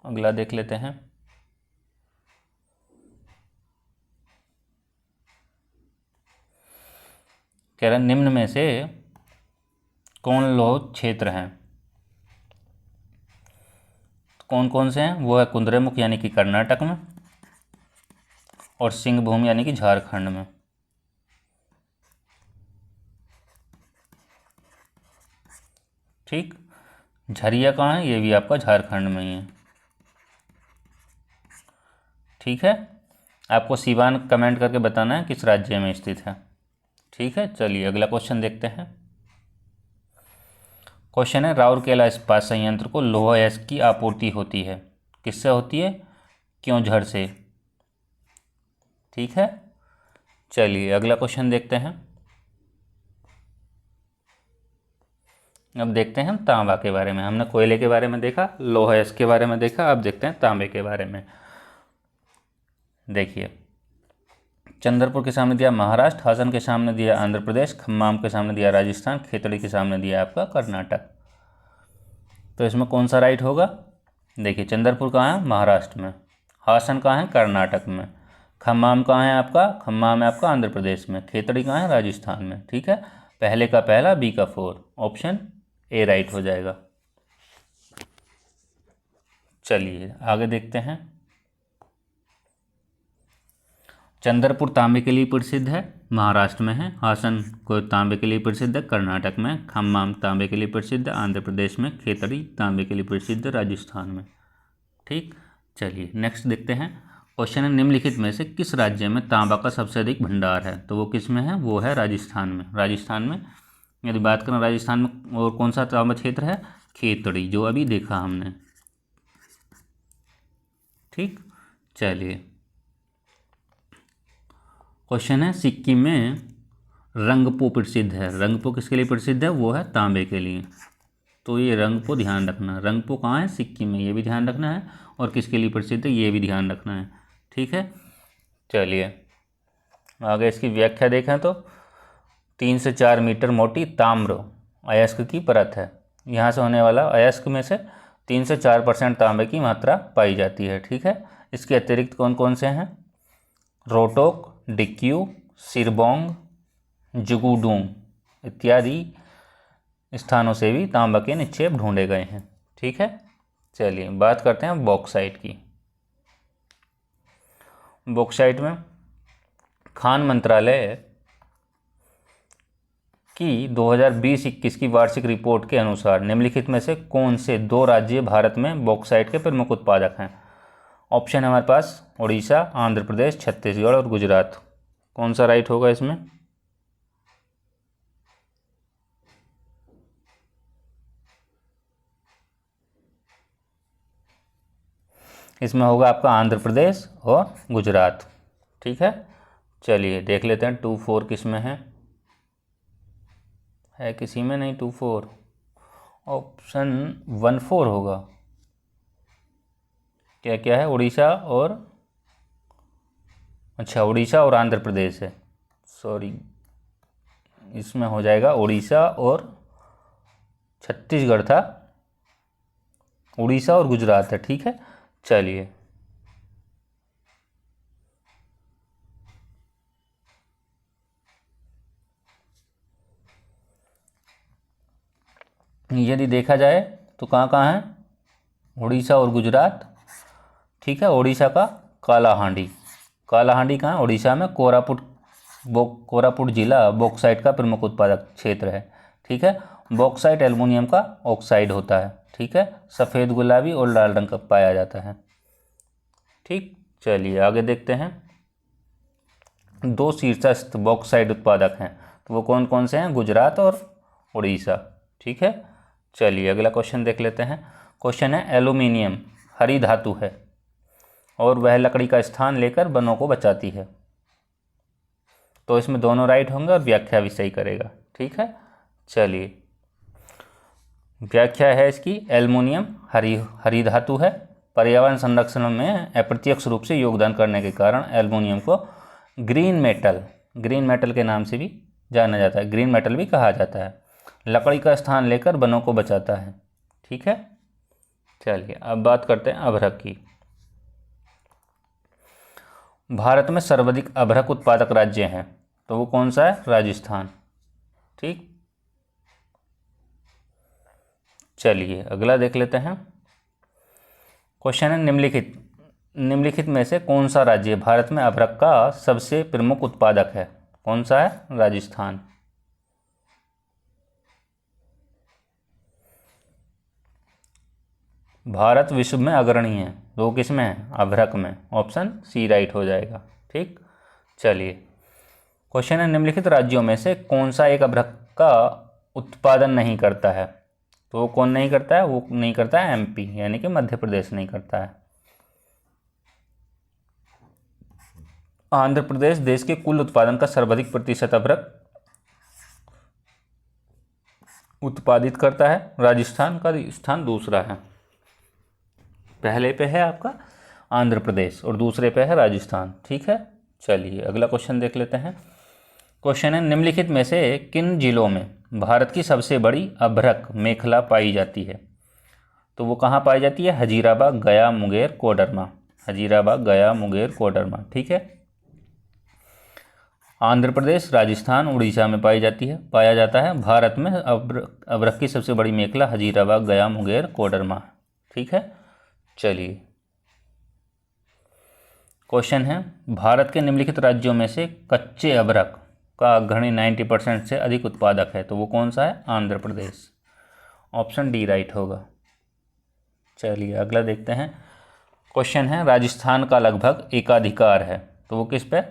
अगला देख लेते हैं। कह रहे निम्न में से कौन लौह क्षेत्र हैं? कौन कौन से हैं? वो है कुद्रेमुख यानी कि कर्नाटक में, और सिंहभूम यानी कि झारखंड में। ठीक। झरिया कहाँ है? ये भी आपका झारखंड में ही है। ठीक है, आपको सीवान कमेंट करके बताना है किस राज्य में स्थित है। ठीक है, चलिए अगला क्वेश्चन देखते हैं। क्वेश्चन है राउरकेला इस्पात संयंत्र को लौह अयस्क की आपूर्ति होती है, किससे होती है? क्योंझर से। ठीक है, चलिए अगला क्वेश्चन देखते हैं। अब देखते हैं हम तांबा के बारे में। हमने कोयले के बारे में देखा, लौह अयस्क के बारे में देखा, अब देखते हैं तांबे के बारे में। देखिए चंद्रपुर के सामने दिया महाराष्ट्र, हासन के सामने दिया आंध्र प्रदेश, खम्माम के सामने दिया राजस्थान, खेतड़ी के सामने दिया आपका कर्नाटक। तो इसमें कौन सा राइट होगा? देखिए चंद्रपुर कहाँ है? महाराष्ट्र में। हासन कहाँ है? कर्नाटक में। खम्माम कहाँ है आपका? खम्माम है आपका आंध्र प्रदेश में। खेतड़ी कहाँ है? राजस्थान में। ठीक है, पहले का पहला बी का 4, ऑप्शन ए राइट हो जाएगा। चलिए आगे देखते हैं। चंद्रपुर तांबे के लिए प्रसिद्ध है, महाराष्ट्र में है। हासन को तांबे के लिए प्रसिद्ध है, कर्नाटक में। खम्माम तांबे के लिए प्रसिद्ध है, आंध्र प्रदेश में। खेतड़ी तांबे के लिए प्रसिद्ध है, राजस्थान में। ठीक, चलिए नेक्स्ट देखते हैं। क्वेश्चन है निम्नलिखित में से किस राज्य में तांबा का सबसे अधिक भंडार है? तो वो किस में है? वो है राजस्थान में। राजस्थान में यदि बात करें राजस्थान में, और कौन सा तांबा क्षेत्र है? खेतड़ी, जो अभी देखा हमने। ठीक, चलिए क्वेश्चन है सिक्किम में रंगपो प्रसिद्ध है। रंगपो किसके लिए प्रसिद्ध है? वो है तांबे के लिए। तो ये रंगपो ध्यान रखना। रंगपो कहाँ है? सिक्किम में, ये भी ध्यान रखना है। और किसके लिए प्रसिद्ध है? ये भी ध्यान रखना है। ठीक है, चलिए आगे इसकी व्याख्या देखें तो 3 से 4 मीटर मोटी ताम्र अयस्क की परत है। यहाँ से होने वाला अयस्क में से 3 से 4% तांबे की मात्रा पाई जाती है। ठीक है, इसके अतिरिक्त कौन कौन से हैं? रोटोक, डिक्यू, सिरबोंग, जुगुडूंग इत्यादि स्थानों से भी तांबा के निक्षेप ढूंढे गए हैं। ठीक है, चलिए बात करते हैं बॉक्साइट की। बॉक्साइट में खान मंत्रालय की 2020-21 की वार्षिक रिपोर्ट के अनुसार निम्नलिखित में से कौन से 2 राज्य भारत में बॉक्साइट के प्रमुख उत्पादक हैं? ऑप्शन है हमारे पास उड़ीसा, आंध्र प्रदेश, छत्तीसगढ़ और गुजरात। कौन सा राइट होगा इसमें? इसमें होगा आपका आंध्र प्रदेश और गुजरात। ठीक है, चलिए देख लेते हैं 2-4 किस में है किसी में नहीं। 2-4 ऑप्शन 1-4 होगा। क्या क्या है? उड़ीसा और अच्छा उड़ीसा और आंध्र प्रदेश है, सॉरी इसमें हो जाएगा उड़ीसा और छत्तीसगढ़ था, उड़ीसा और गुजरात है। ठीक है, चलिए यदि देखा जाए तो कहाँ कहाँ है? उड़ीसा और गुजरात। ठीक है, उड़ीसा का कालाहांडी। कालाहांडी कहाँ? उड़ीसा में कोरापुट जिला बॉक्साइट का प्रमुख उत्पादक क्षेत्र है। ठीक है, बॉक्साइट एल्युमिनियम का ऑक्साइड होता है। ठीक है, सफ़ेद, गुलाबी और लाल रंग का पाया जाता है। ठीक, चलिए आगे देखते हैं। 2 शीर्षस्थ बॉक्साइट उत्पादक हैं, तो वो कौन कौन से हैं? गुजरात और उड़ीसा। ठीक है, चलिए अगला क्वेश्चन देख लेते हैं। क्वेश्चन है एल्युमिनियम हरी धातु है और वह लकड़ी का स्थान लेकर वनों को बचाती है। तो इसमें दोनों राइट होंगे और व्याख्या भी सही करेगा। ठीक है, चलिए व्याख्या है इसकी। एल्युमिनियम हरी धातु है, पर्यावरण संरक्षण में अप्रत्यक्ष रूप से योगदान करने के कारण एल्युमिनियम को ग्रीन मेटल के नाम से भी जाना जाता है, ग्रीन मेटल भी कहा जाता है। लकड़ी का स्थान लेकर वनों को बचाता है। ठीक है, चलिए अब बात करते हैं अभ्रक की। भारत में सर्वाधिक अभ्रक उत्पादक राज्य हैं, तो वो कौन सा है? राजस्थान। ठीक, चलिए अगला देख लेते हैं। क्वेश्चन है निम्नलिखित में से कौन सा राज्य भारत में अभ्रक का सबसे प्रमुख उत्पादक है? कौन सा है? राजस्थान। भारत विश्व में अग्रणी है, तो किस में है? अभ्रक में। ऑप्शन सी राइट हो जाएगा। ठीक, चलिए क्वेश्चन है निम्नलिखित राज्यों में से कौन सा एक अभ्रक का उत्पादन नहीं करता है? तो वो कौन नहीं करता है? वो नहीं करता है एमपी, यानी कि मध्य प्रदेश नहीं करता है। आंध्र प्रदेश देश के कुल उत्पादन का सर्वाधिक प्रतिशत अभ्रक उत्पादित करता है। राजस्थान का स्थान दूसरा है, पहले पे है आपका आंध्र प्रदेश और दूसरे पे है राजस्थान। ठीक है, चलिए अगला क्वेश्चन देख लेते हैं। क्वेश्चन है निम्नलिखित में से किन जिलों में भारत की सबसे बड़ी अभ्रक मेखला पाई जाती है? तो वो कहाँ पाई जाती है? हजीराबाद, गया, मुंगेर, कोडरमा। हजीराबाद, गया, मुंगेर, कोडरमा। ठीक है, आंध्र प्रदेश, राजस्थान, उड़ीसा में पाया जाता है। भारत में अभ्रक की सबसे बड़ी मेखला हजीराबाद, गया, मुंगेर, कोडरमा। ठीक है, चलिए क्वेश्चन है भारत के निम्नलिखित राज्यों में से कच्चे अभ्रक का अग्रणी 90% से अधिक उत्पादक है, तो वो कौन सा है? Andhra Pradesh. Option D right होगा। चलिए अगला देखते हैं। क्वेश्चन है राजस्थान का लगभग एकाधिकार है, तो वो किस पे?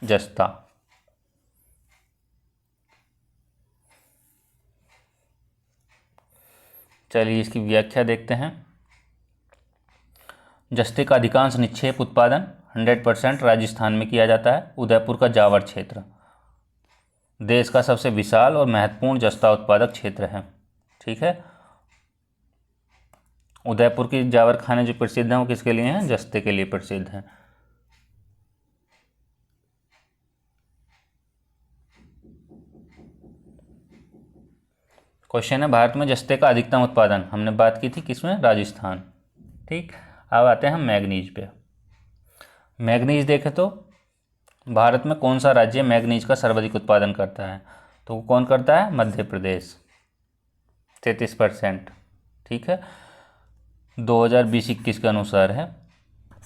जस्ता। चलिए इसकी व्याख्या देखते हैं। जस्ते का अधिकांश निक्षेप उत्पादन 100% राजस्थान में किया जाता है। उदयपुर का जावर क्षेत्र देश का सबसे विशाल और महत्वपूर्ण जस्ता उत्पादक क्षेत्र है। ठीक है, उदयपुर की जावर खाने जो प्रसिद्ध हैं वो किसके लिए हैं? जस्ते के लिए प्रसिद्ध हैं। क्वेश्चन है भारत में जस्ते का अधिकतम उत्पादन, हमने बात की थी किसमें, राजस्थान। ठीक, अब आते हैं हम मैग्नीज पे। मैग्नीज देखें तो भारत में कौन सा राज्य मैग्नीज का सर्वाधिक उत्पादन करता है, तो कौन करता है, मध्य प्रदेश 33%। ठीक है, 2020-21 के अनुसार है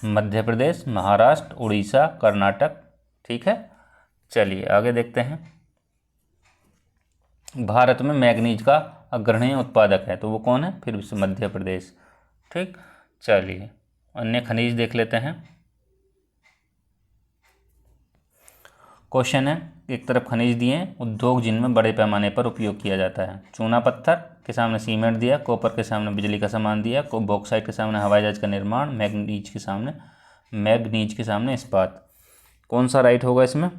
मध्य प्रदेश, महाराष्ट्र, उड़ीसा, कर्नाटक। ठीक है, चलिए आगे देखते हैं। भारत में मैग्नीज का अग्रणी उत्पादक है, तो वो कौन है, फिर से मध्य प्रदेश। ठीक, चलिए अन्य खनिज देख लेते हैं। क्वेश्चन है, एक तरफ खनिज दिए हैं, उद्योग जिनमें बड़े पैमाने पर उपयोग किया जाता है। चूना पत्थर के सामने सीमेंट दिया, कॉपर के सामने बिजली का सामान दिया, बॉक्साइट के सामने हवाई जहाज का निर्माण, मैग्नीज के सामने इस्पात। कौन सा राइट होगा इसमें,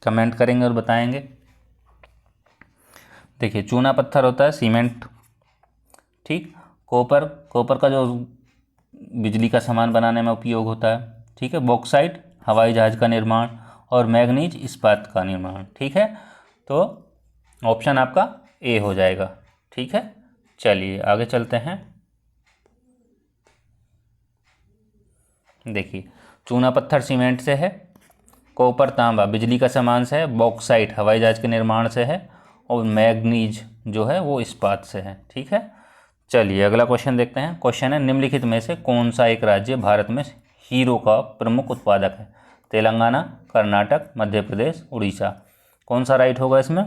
कमेंट करेंगे और बताएंगे। देखिए चूना पत्थर होता है सीमेंट। ठीक, कॉपर का जो बिजली का सामान बनाने में उपयोग होता है। ठीक है, बॉक्साइट हवाई जहाज का निर्माण, और मैग्नीज इस्पात का निर्माण। ठीक है, तो ऑप्शन आपका ए हो जाएगा। ठीक है, चलिए आगे चलते हैं। देखिए चूना पत्थर सीमेंट से है, कॉपर तांबा बिजली का सामान से है, बॉक्साइट हवाई जहाज के निर्माण से है, और मैग्नीज जो है वो इस्पात से है। ठीक है, चलिए अगला क्वेश्चन देखते हैं। क्वेश्चन है, निम्नलिखित में से कौन सा एक राज्य भारत में हीरो का प्रमुख उत्पादक है। तेलंगाना, कर्नाटक, मध्य प्रदेश, उड़ीसा। कौन सा राइट होगा इसमें,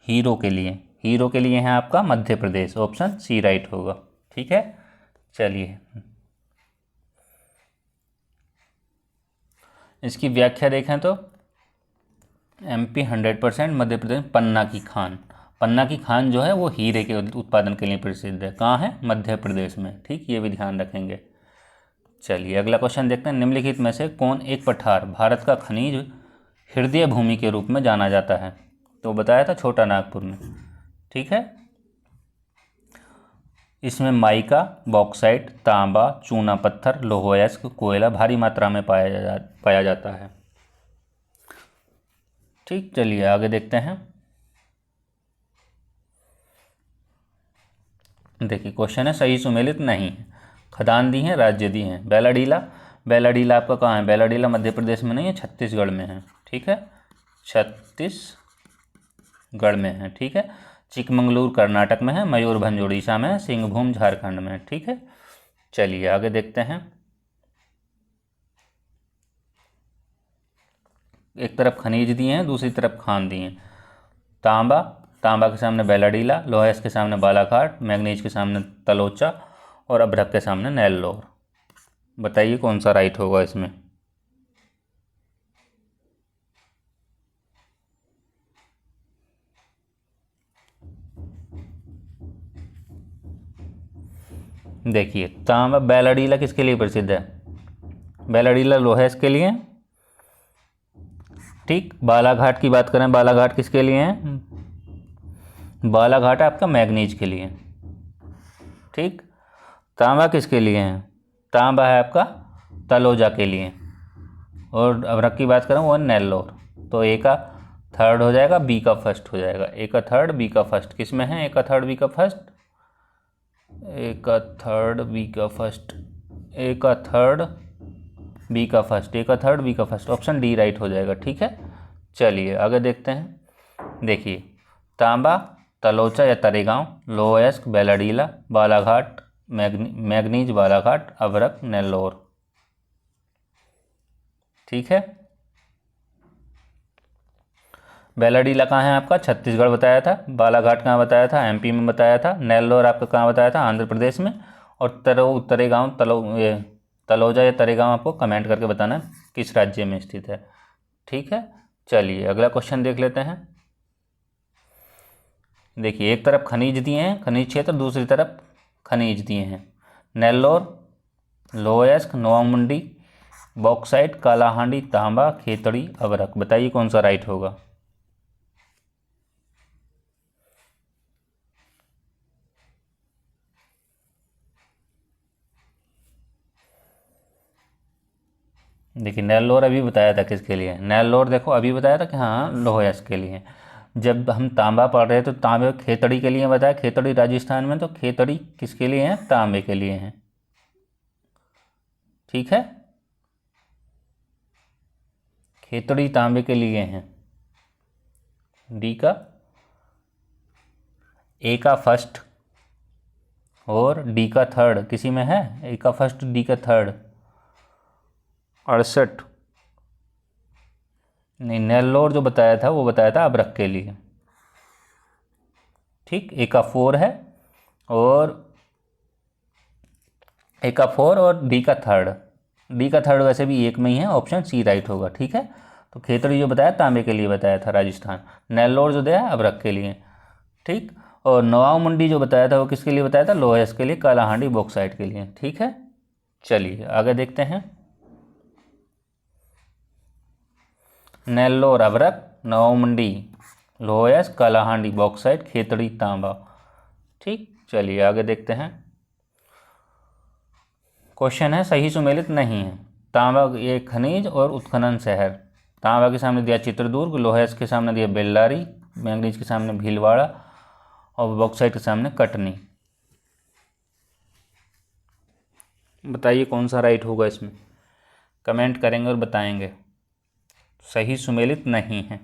हीरो के लिए है आपका Madhya Pradesh, option C right होगा। ठीक है, चलिए इसकी व्याख्या देखें तो MP 100%, मध्य प्रदेश पन्ना की खान जो है वो हीरे के उत्पादन के लिए प्रसिद्ध है। कहाँ है, मध्य प्रदेश में। ठीक, ये भी ध्यान रखेंगे। चलिए अगला क्वेश्चन देखते हैं। निम्नलिखित में से कौन एक पठार भारत का खनिज हृदय भूमि के रूप में जाना जाता है, तो बताया था छोटा नागपुर में। ठीक है, इसमें माइका, बॉक्साइट, तांबा, चूना पत्थर, लौह अयस्क, कोयला भारी मात्रा में पाया जाता है। ठीक, चलिए आगे देखते हैं। देखिए क्वेश्चन है, सही सुमेलित नहीं है। खदान दी हैं, राज्य दी हैं। बेलाडीला आपका कहाँ है, बेलाडीला मध्य प्रदेश में नहीं है, छत्तीसगढ़ में है। ठीक है, छत्तीसगढ़ में है। ठीक है, चिकमंगलूर कर्नाटक में है, मयूरभंज उड़ीसा में है, सिंहभूम झारखंड में है। ठीक है, चलिए आगे देखते हैं। एक तरफ खनिज दिए हैं, दूसरी तरफ खान दिए हैं। तांबा के सामने बेलाडीला, लोहा के सामने बालाघाट, मैग्नीज के सामने तलोचा, और अभ्रक के सामने नेल्लोर। बताइए कौन सा राइट होगा इसमें। देखिए तांबा बेलाडीला किसके लिए प्रसिद्ध है, बेलाडीला लोहेस के लिए। ठीक, बालाघाट की बात करें, बालाघाट किसके लिए है, बालाघाट आपका मैग्नीज के लिए। ठीक, तांबा किसके लिए है, तांबा है आपका तलोजा के लिए। और अभ्रक की बात करें वो नेल्लोर। तो ए का थर्ड हो जाएगा, बी का फर्स्ट हो जाएगा। ए का थर्ड, बी का फर्स्ट किस में है, ए का थर्ड, बी का फर्स्ट, ए का थर्ड, बी का फर्स्ट, ए का थर्ड, बी का फर्स्ट, ए का थर्ड, बी का फर्स्ट, ऑप्शन डी राइट हो जाएगा। ठीक है, चलिए आगे देखते हैं। देखिए तांबा तलोचा या तरेगांव, लोह अयस्क बेलाडीला, बालाघाट मैग्नीज बालाघाट, अभ्रक नेल्लोर। ठीक है, बेलाडीला कहाँ है आपका, छत्तीसगढ़ बताया था। बालाघाट कहाँ बताया था, MP में बताया था। नेल्लोर आपका कहाँ बताया था, आंध्र प्रदेश में। और तरेगांव तलोजा या तरेगांव आपको कमेंट करके बताना किस राज्य में स्थित है। ठीक है, चलिए अगला क्वेश्चन देख लेते हैं। देखिए एक तरफ खनिज दिए हैं, खनिज क्षेत्र, दूसरी तरफ खनिज दिए हैं। नेल्लोर, लोह अयस्क, नोवामुंडी, बॉक्साइट, कालाहांडी, तांबा, खेतड़ी, अभ्रक। बताइए कौन सा राइट होगा। देखिए नेल्लोर अभी बताया था किसके लिए, नेल्लोर देखो अभी बताया था कि हाँ लोह अयस्क के लिए। जब हम तांबा पढ़ रहे हैं तो तांबे खेतड़ी के लिए बताया, खेतड़ी राजस्थान में, तो खेतड़ी किसके लिए है, तांबे के लिए है। ठीक है, खेतड़ी तांबे के लिए है। डी का, ए का फर्स्ट और डी का थर्ड किसी में है, ए का फर्स्ट डी का थर्ड। 68 नहीं, नेल्लोर जो बताया था वो बताया था अबरख के लिए। ठीक, ए का 4 है और ए का 4 और डी का थर्ड। डी का थर्ड वैसे भी एक में ही है, ऑप्शन सी राइट होगा। ठीक है, तो खेतड़ी जो बताया तांबे के लिए बताया था राजस्थान, नेल्लोर जो दिया अबरख के लिए। ठीक, और नवाब मंडी जो बताया था वो किसके लिए बताया था, लोह अयस्क के लिए, कालाहांडी बॉक्साइट के लिए। ठीक है, चलिए आगे देखते हैं। नेल्लोर अबरख, नवाब मंडी लोह अयस्क, कालाहांडी बॉक्साइट, खेतड़ी तांबा। ठीक, चलिए आगे देखते हैं। क्वेश्चन है सही सुमेलित नहीं है। तांबा ये खनिज और उत्खनन शहर। तांबा के सामने दिया चित्रदुर्ग, लोह अयस्क के सामने दिया बेल्लारी, मैंगनीज के सामने भीलवाड़ा और बॉक्साइट के सामने कटनी। बताइए कौन सा राइट होगा इसमें, कमेंट करेंगे और बताएंगे। सही सुमेलित नहीं है।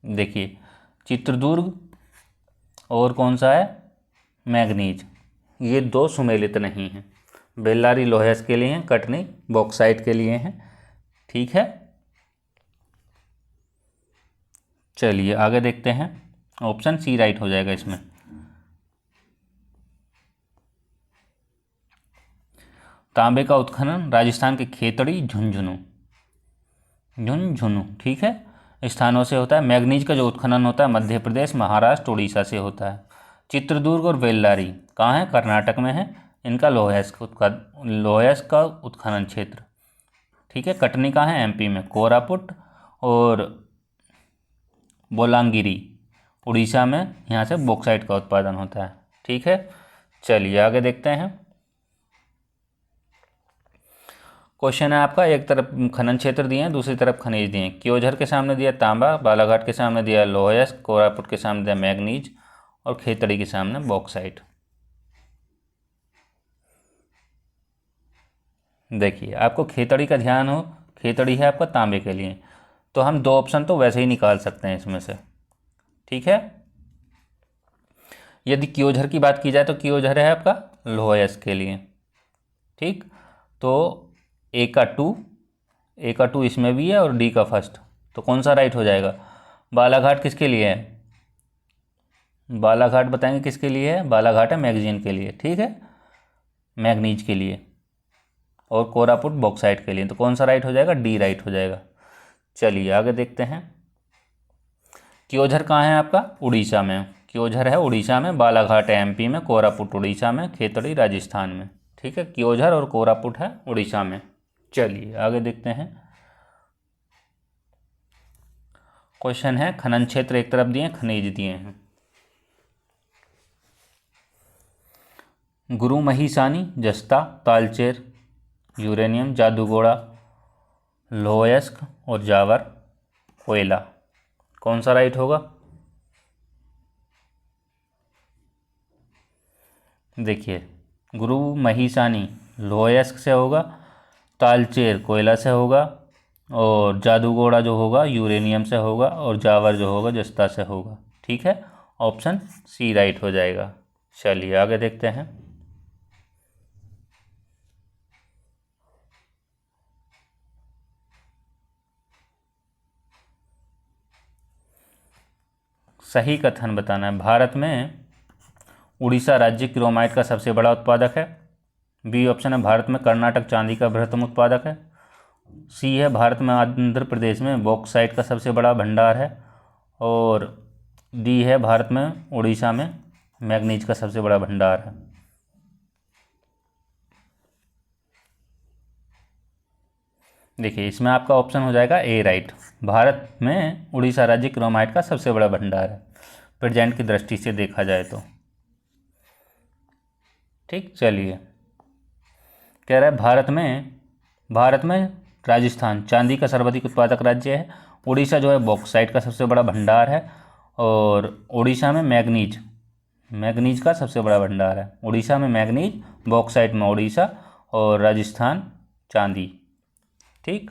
देखिए चित्रदुर्ग और कौन सा है, मैंगनीज, ये दो सुमेलित नहीं हैं। बेल्लारी लोह अयस्क के लिए हैं, कटनी बॉक्साइट के लिए हैं। ठीक है, चलिए आगे देखते हैं। ऑप्शन सी राइट हो जाएगा इसमें। तांबे का उत्खनन राजस्थान के खेतड़ी, झुंझुनू, झुंझुनू ठीक है, स्थानों से होता है। मैंगनीज का जो उत्खनन होता है मध्य प्रदेश, महाराष्ट्र, उड़ीसा से होता है। चित्रदुर्ग और बेल्लारी कहाँ है, कर्नाटक में है। इनका लोह अयस्क का उत्खनन क्षेत्र। ठीक है, कटनी कहाँ है, एमपी में, कोरापुट और बोलांगिरी उड़ीसा में, यहाँ से बॉक्साइट का उत्पादन होता है। ठीक है, चलिए आगे देखते हैं। क्वेश्चन है आपका, एक तरफ खनन क्षेत्र दिए हैं, दूसरी तरफ खनिज दिए हैं। क्योझर के सामने दिया तांबा, बालाघाट के सामने दिया लोह अयस्क, कोरापुट के सामने दिया मैंगनीज और खेतड़ी के सामने बॉक्साइट। देखिए आपको खेतड़ी का ध्यान हो, खेतड़ी है आपका तांबे के लिए, तो हम दो ऑप्शन तो वैसे ही निकाल सकते हैं इसमें से। ठीक है, यदि क्योझर की बात की जाए तो क्योझर है आपका लोह अयस्क के लिए। ठीक, तो ए का टू इसमें भी है और डी का फर्स्ट, तो कौन सा राइट हो जाएगा। बालाघाट किसके लिए है, बालाघाट बताएंगे किसके लिए है, बालाघाट है मैगजीन के लिए। ठीक है, मैग्नीज के लिए, और कोरापुट बॉक्साइट के लिए, तो कौन सा राइट हो जाएगा, डी राइट हो जाएगा। चलिए आगे देखते हैं। क्योझर कहाँ है आपका, उड़ीसा में, क्योझर है उड़ीसा में, बालाघाट है एमपी में, कोरापुट उड़ीसा में, खेतड़ी राजस्थान में। ठीक है, क्योझर और कोरापुट है उड़ीसा में। चलिए आगे देखते हैं। क्वेश्चन है खनन क्षेत्र एक तरफ दिए, खनिज दिए हैं। गुरु महिसानी, जस्ता, तालचेर, यूरेनियम, जादूगोड़ा, लोह अयस्क और जावर, कोयला, कौन सा राइट होगा। देखिए गुरु महिसानी लोह अयस्क से होगा, तालचेर कोयला से होगा, और जादूगोड़ा जो होगा यूरेनियम से होगा, और जावर जो होगा जस्ता से होगा। ठीक है, ऑप्शन सी राइट हो जाएगा। चलिए आगे देखते हैं। सही कथन बताना है। भारत में उड़ीसा राज्य क्रोमाइट का सबसे बड़ा उत्पादक है। बी ऑप्शन है, भारत में कर्नाटक चांदी का बृहत्तम उत्पादक है। सी है, भारत में आंध्र प्रदेश में बॉक्साइट का सबसे बड़ा भंडार है। और डी है, भारत में उड़ीसा में मैग्नीज का सबसे बड़ा भंडार है। देखिए इसमें आपका ऑप्शन हो जाएगा ए राइट, भारत में उड़ीसा राज्य क्रोमाइट का सबसे बड़ा भंडार है। प्रेजेंट की दृष्टि से देखा जाए तो। ठीक, चलिए कह रहा है भारत में राजस्थान चांदी का सर्वाधिक उत्पादक राज्य है। उड़ीसा जो है बॉक्साइट का सबसे बड़ा भंडार है, और उड़ीसा में मैग्नीज का सबसे बड़ा भंडार है। उड़ीसा में मैग्नीज, बॉक्साइट में उड़ीसा, और राजस्थान चांदी। ठीक,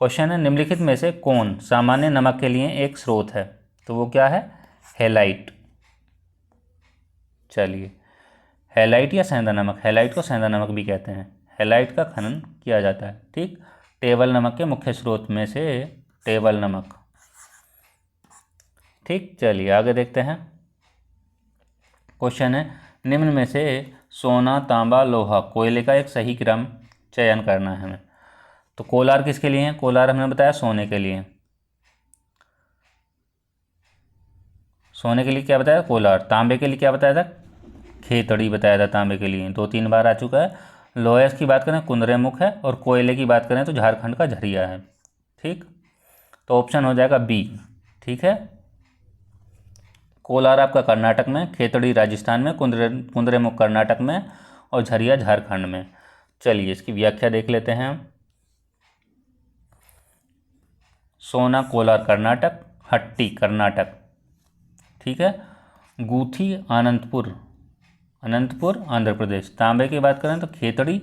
क्वेश्चन है निम्नलिखित में से कौन सामान्य नमक के लिए एक स्रोत है? तो वो क्या है? हैलाइट। चलिए, हैलाइट या सेंधा नमक, हैलाइट को सेंधा नमक भी कहते हैं। हैलाइट का खनन किया जाता है। ठीक, टेबल नमक के मुख्य स्रोत में से टेबल नमक। ठीक, चलिए आगे देखते हैं। क्वेश्चन है निम्न में से सोना, तांबा, लोहा, कोयले का एक सही क्रम चयन करना है हमें। तो कोलार किसके लिए है? कोलार हमने बताया सोने के लिए। सोने के लिए क्या बताया? कोलार। तांबे के लिए क्या बताया था? खेतड़ी बताया था तांबे के लिए, 2-3 बार आ चुका है। लोहे की बात करें कुंद्रेमुख है, और कोयले की बात करें तो झारखंड का झरिया है। ठीक, तो ऑप्शन हो जाएगा बी। ठीक है, कोलार आपका कर्नाटक में, खेतड़ी राजस्थान में, कुंद्रेमुख कर्नाटक में, और झरिया झारखंड में। चलिए इसकी व्याख्या देख लेते हैं हम। सोना कोलार कर्नाटक, हट्टी कर्नाटक। ठीक है, गूथी अनंतपुर आंध्र प्रदेश। तांबे की बात करें तो खेतड़ी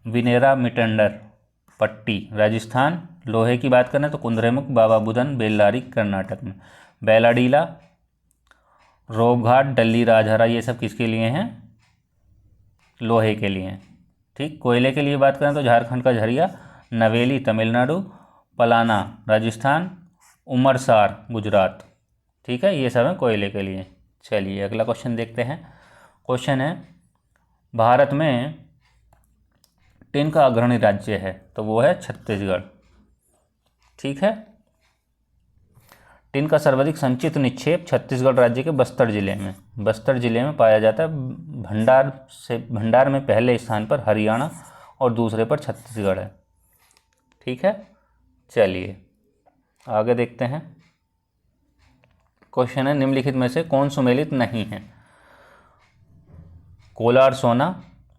विनेरा मिटंडर पट्टी राजस्थान। लोहे की बात करें तो कुंद्रेमुख, बाबा बुदन, बेल्लारी कर्नाटक में। बेलाडीला, रोबघाट, डल्ली राजहरा, ये सब किसके लिए हैं? लोहे के लिए। ठीक, कोयले के लिए बात करें तो झारखंड का झरिया, नवेली तमिलनाडु, पलाना राजस्थान, उमरसार गुजरात। ठीक है, ये सब है कोयले के लिए। चलिए अगला क्वेश्चन देखते हैं। क्वेश्चन है भारत में टिन का अग्रणी राज्य है, तो वो है छत्तीसगढ़। ठीक है, टिन का सर्वाधिक संचित निक्षेप छत्तीसगढ़ राज्य के बस्तर जिले में पाया जाता है। भंडार में पहले स्थान पर हरियाणा और दूसरे पर छत्तीसगढ़ है। ठीक है, चलिए आगे देखते हैं। क्वेश्चन है निम्नलिखित में से कौन सुमेलित नहीं है? कोलार सोना,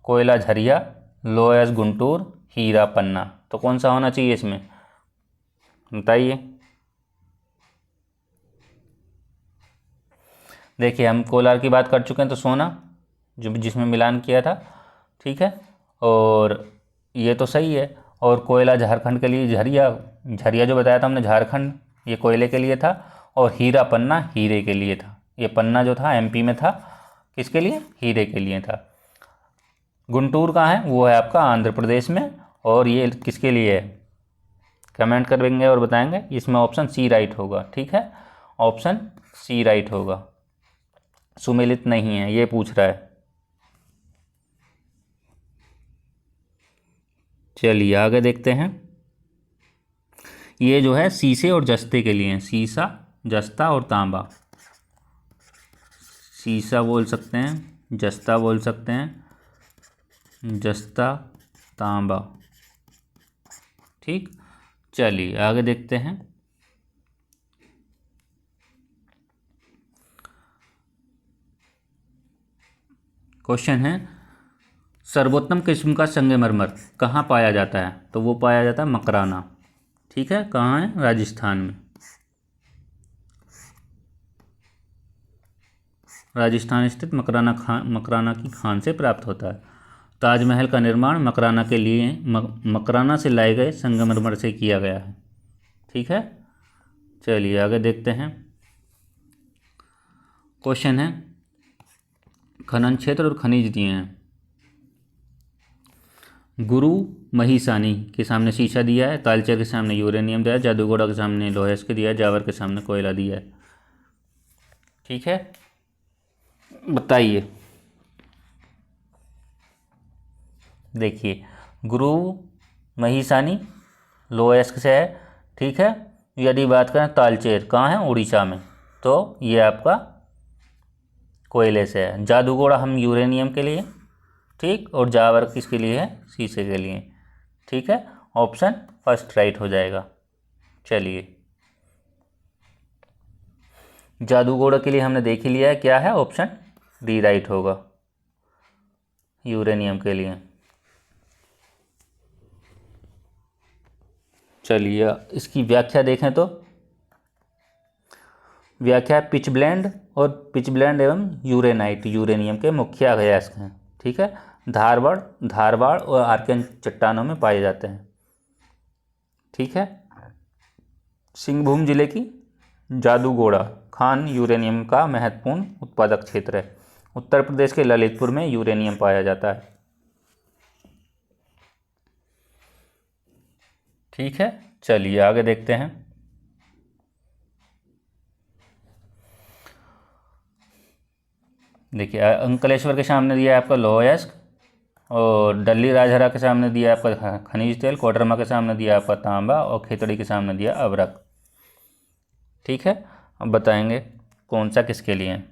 कोयला झरिया, लोयस गुंटूर, हीरा पन्ना। तो कौन सा होना चाहिए इसमें? बताइए। देखिए हम कोलार की बात कर चुके हैं, तो सोना जो जिसमें मिलान किया था। ठीक है, और ये तो सही है। और कोयला झारखंड के लिए, झरिया जो बताया था हमने झारखंड, ये कोयले के लिए था। और हीरा पन्ना हीरे के लिए था। ये पन्ना जो था एमपी में था, किसके लिए? हीरे के लिए था। गुंटूर कहाँ है? वो है आपका आंध्र प्रदेश में। और ये किसके लिए है? कमेंट करेंगे और बताएंगे। इसमें ऑप्शन सी राइट होगा। ठीक है, ऑप्शन सी राइट होगा। सुमेलित नहीं है ये पूछ रहा है। चलिए आगे देखते हैं। ये जो है शीशे और जस्ते के लिए, शीशा, जस्ता और तांबा। शीशा बोल सकते हैं, जस्ता बोल सकते हैं, जस्ता, तांबा। ठीक, चलिए आगे देखते हैं। क्वेश्चन है सर्वोत्तम किस्म का संगमरमर कहाँ पाया जाता है? तो वो पाया जाता है मकराना। ठीक है, कहाँ है? राजस्थान में। राजस्थान स्थित मकराना की खान से प्राप्त होता है। ताजमहल का निर्माण मकराना से लाए गए संगमरमर से किया गया है। ठीक है, चलिए आगे देखते हैं। क्वेश्चन है खनन क्षेत्र और खनिज दिए हैं। गुरु महिसानी के सामने शीशा दिया है, तालचेर के सामने यूरेनियम दिया है, जादूगोड़ा के सामने लोहा के दिया है, जावर के सामने कोयला दिया है। ठीक है, बताइए। देखिए गुरु महिसानी लोएस्क से है। ठीक है, यदि बात करें तालचेर कहाँ है? उड़ीसा में, तो ये आपका कोयले से है। जादूगोड़ा हम यूरेनियम के लिए। ठीक, और जावर किसके लिए है? शीशे के लिए। ठीक है, ऑप्शन फर्स्ट राइट हो जाएगा। चलिए जादूगोड़ा के लिए हमने देख ही लिया है, क्या है, ऑप्शन डी राइट होगा यूरेनियम के लिए। चलिए इसकी व्याख्या देखें तो व्याख्या पिच ब्लेंड, और पिच ब्लेंड एवं यूरेनाइट यूरेनियम के मुख्य अयस्क हैं। ठीक है, धारवाड़ और आर्कियन चट्टानों में पाए जाते हैं। ठीक है, सिंहभूम जिले की जादूगोड़ा खान यूरेनियम का महत्वपूर्ण उत्पादक क्षेत्र है। उत्तर प्रदेश के ललितपुर में यूरेनियम पाया जाता है। ठीक है, चलिए आगे देखते हैं। देखिए अंकलेश्वर के सामने दिया है आपका लौह अयस्क, और डल्ली राजहरा के सामने दिया है आपका खनिज तेल, कोडरमा के सामने दिया है आपका तांबा, और खेतड़ी के सामने दिया अभ्रक। ठीक है, अब बताएंगे कौन सा किसके लिए है।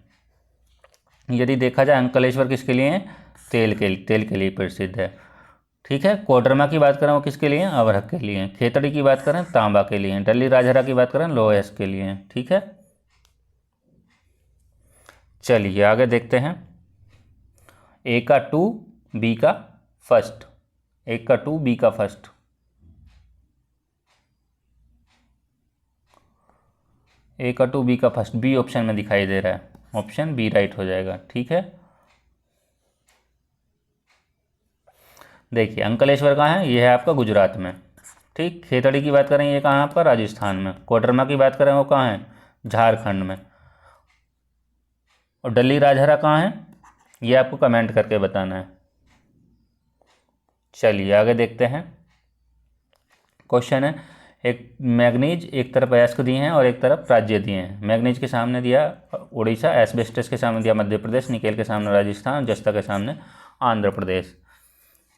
यदि देखा जाए अंकलेश्वर किसके लिए है, तेल के लिए प्रसिद्ध है। ठीक है, कोडरमा की बात करें वो किसके लिए, अभ्रक के लिए। खेतड़ी की बात करें तांबा के लिए। डल्ली राजहरा की बात करें लौह अयस्क के लिए। ठीक है, चलिए आगे देखते हैं। ए का 2 बी का फर्स्ट, ए का 2 बी का फर्स्ट। ए का 2 बी का फर्स्ट बी ऑप्शन में दिखाई दे रहा है, ऑप्शन बी राइट हो जाएगा। ठीक है, देखिए अंकलेश्वर कहाँ है, ये है आपका गुजरात में। ठीक, खेतड़ी की बात करें ये कहाँ है आपका, राजस्थान में। कोडरमा की बात करें वो कहाँ है, झारखंड में। और डल्ली राजहरा कहाँ है, ये आपको कमेंट करके बताना है। चलिए आगे देखते हैं। क्वेश्चन है, एक मैग्नीज एक तरफ अयस्क दिए हैं और एक तरफ राज्य दिए हैं। मैग्नीज के सामने दिया उड़ीसा, एस्बेस्टस के सामने दिया मध्य प्रदेश, निकेल के सामने राजस्थान, जस्ता के सामने आंध्र प्रदेश।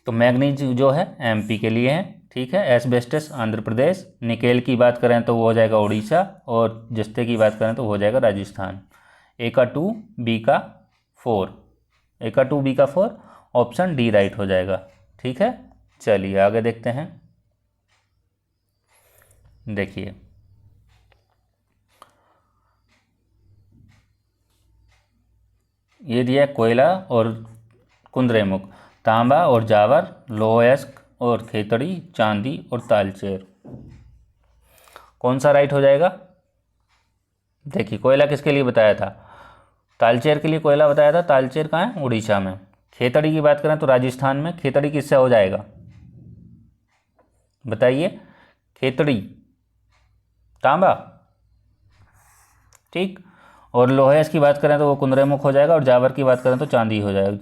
तो मैग्नीज जो है एमपी के लिए है। ठीक है, एस्बेस्टस आंध्र प्रदेश, निकेल की बात करें तो वो हो जाएगा उड़ीसा, और जस्ते की बात करें तो वो हो जाएगा राजस्थान। ए का 2 बी का 4, ए का 2 बी का 4, ऑप्शन डी राइट हो जाएगा। ठीक है, चलिए आगे देखते हैं। देखिए ये दिया कोयला और कुंद्रेमुख, तांबा और जावर, लौह अयस्क और खेतड़ी, चांदी और तालचेर। कौन सा राइट हो जाएगा। देखिए कोयला किसके लिए बताया था, तालचेर के लिए कोयला बताया था। तालचेर कहाँ है, उड़ीसा में। खेतड़ी की बात करें तो राजस्थान में। खेतड़ी किससे हो जाएगा बताइए, खेतड़ी तांबा। ठीक, और लोहे की बात करें तो वो कुंद्रेमुख हो जाएगा, और जावर की बात करें तो चांदी हो जाएगा।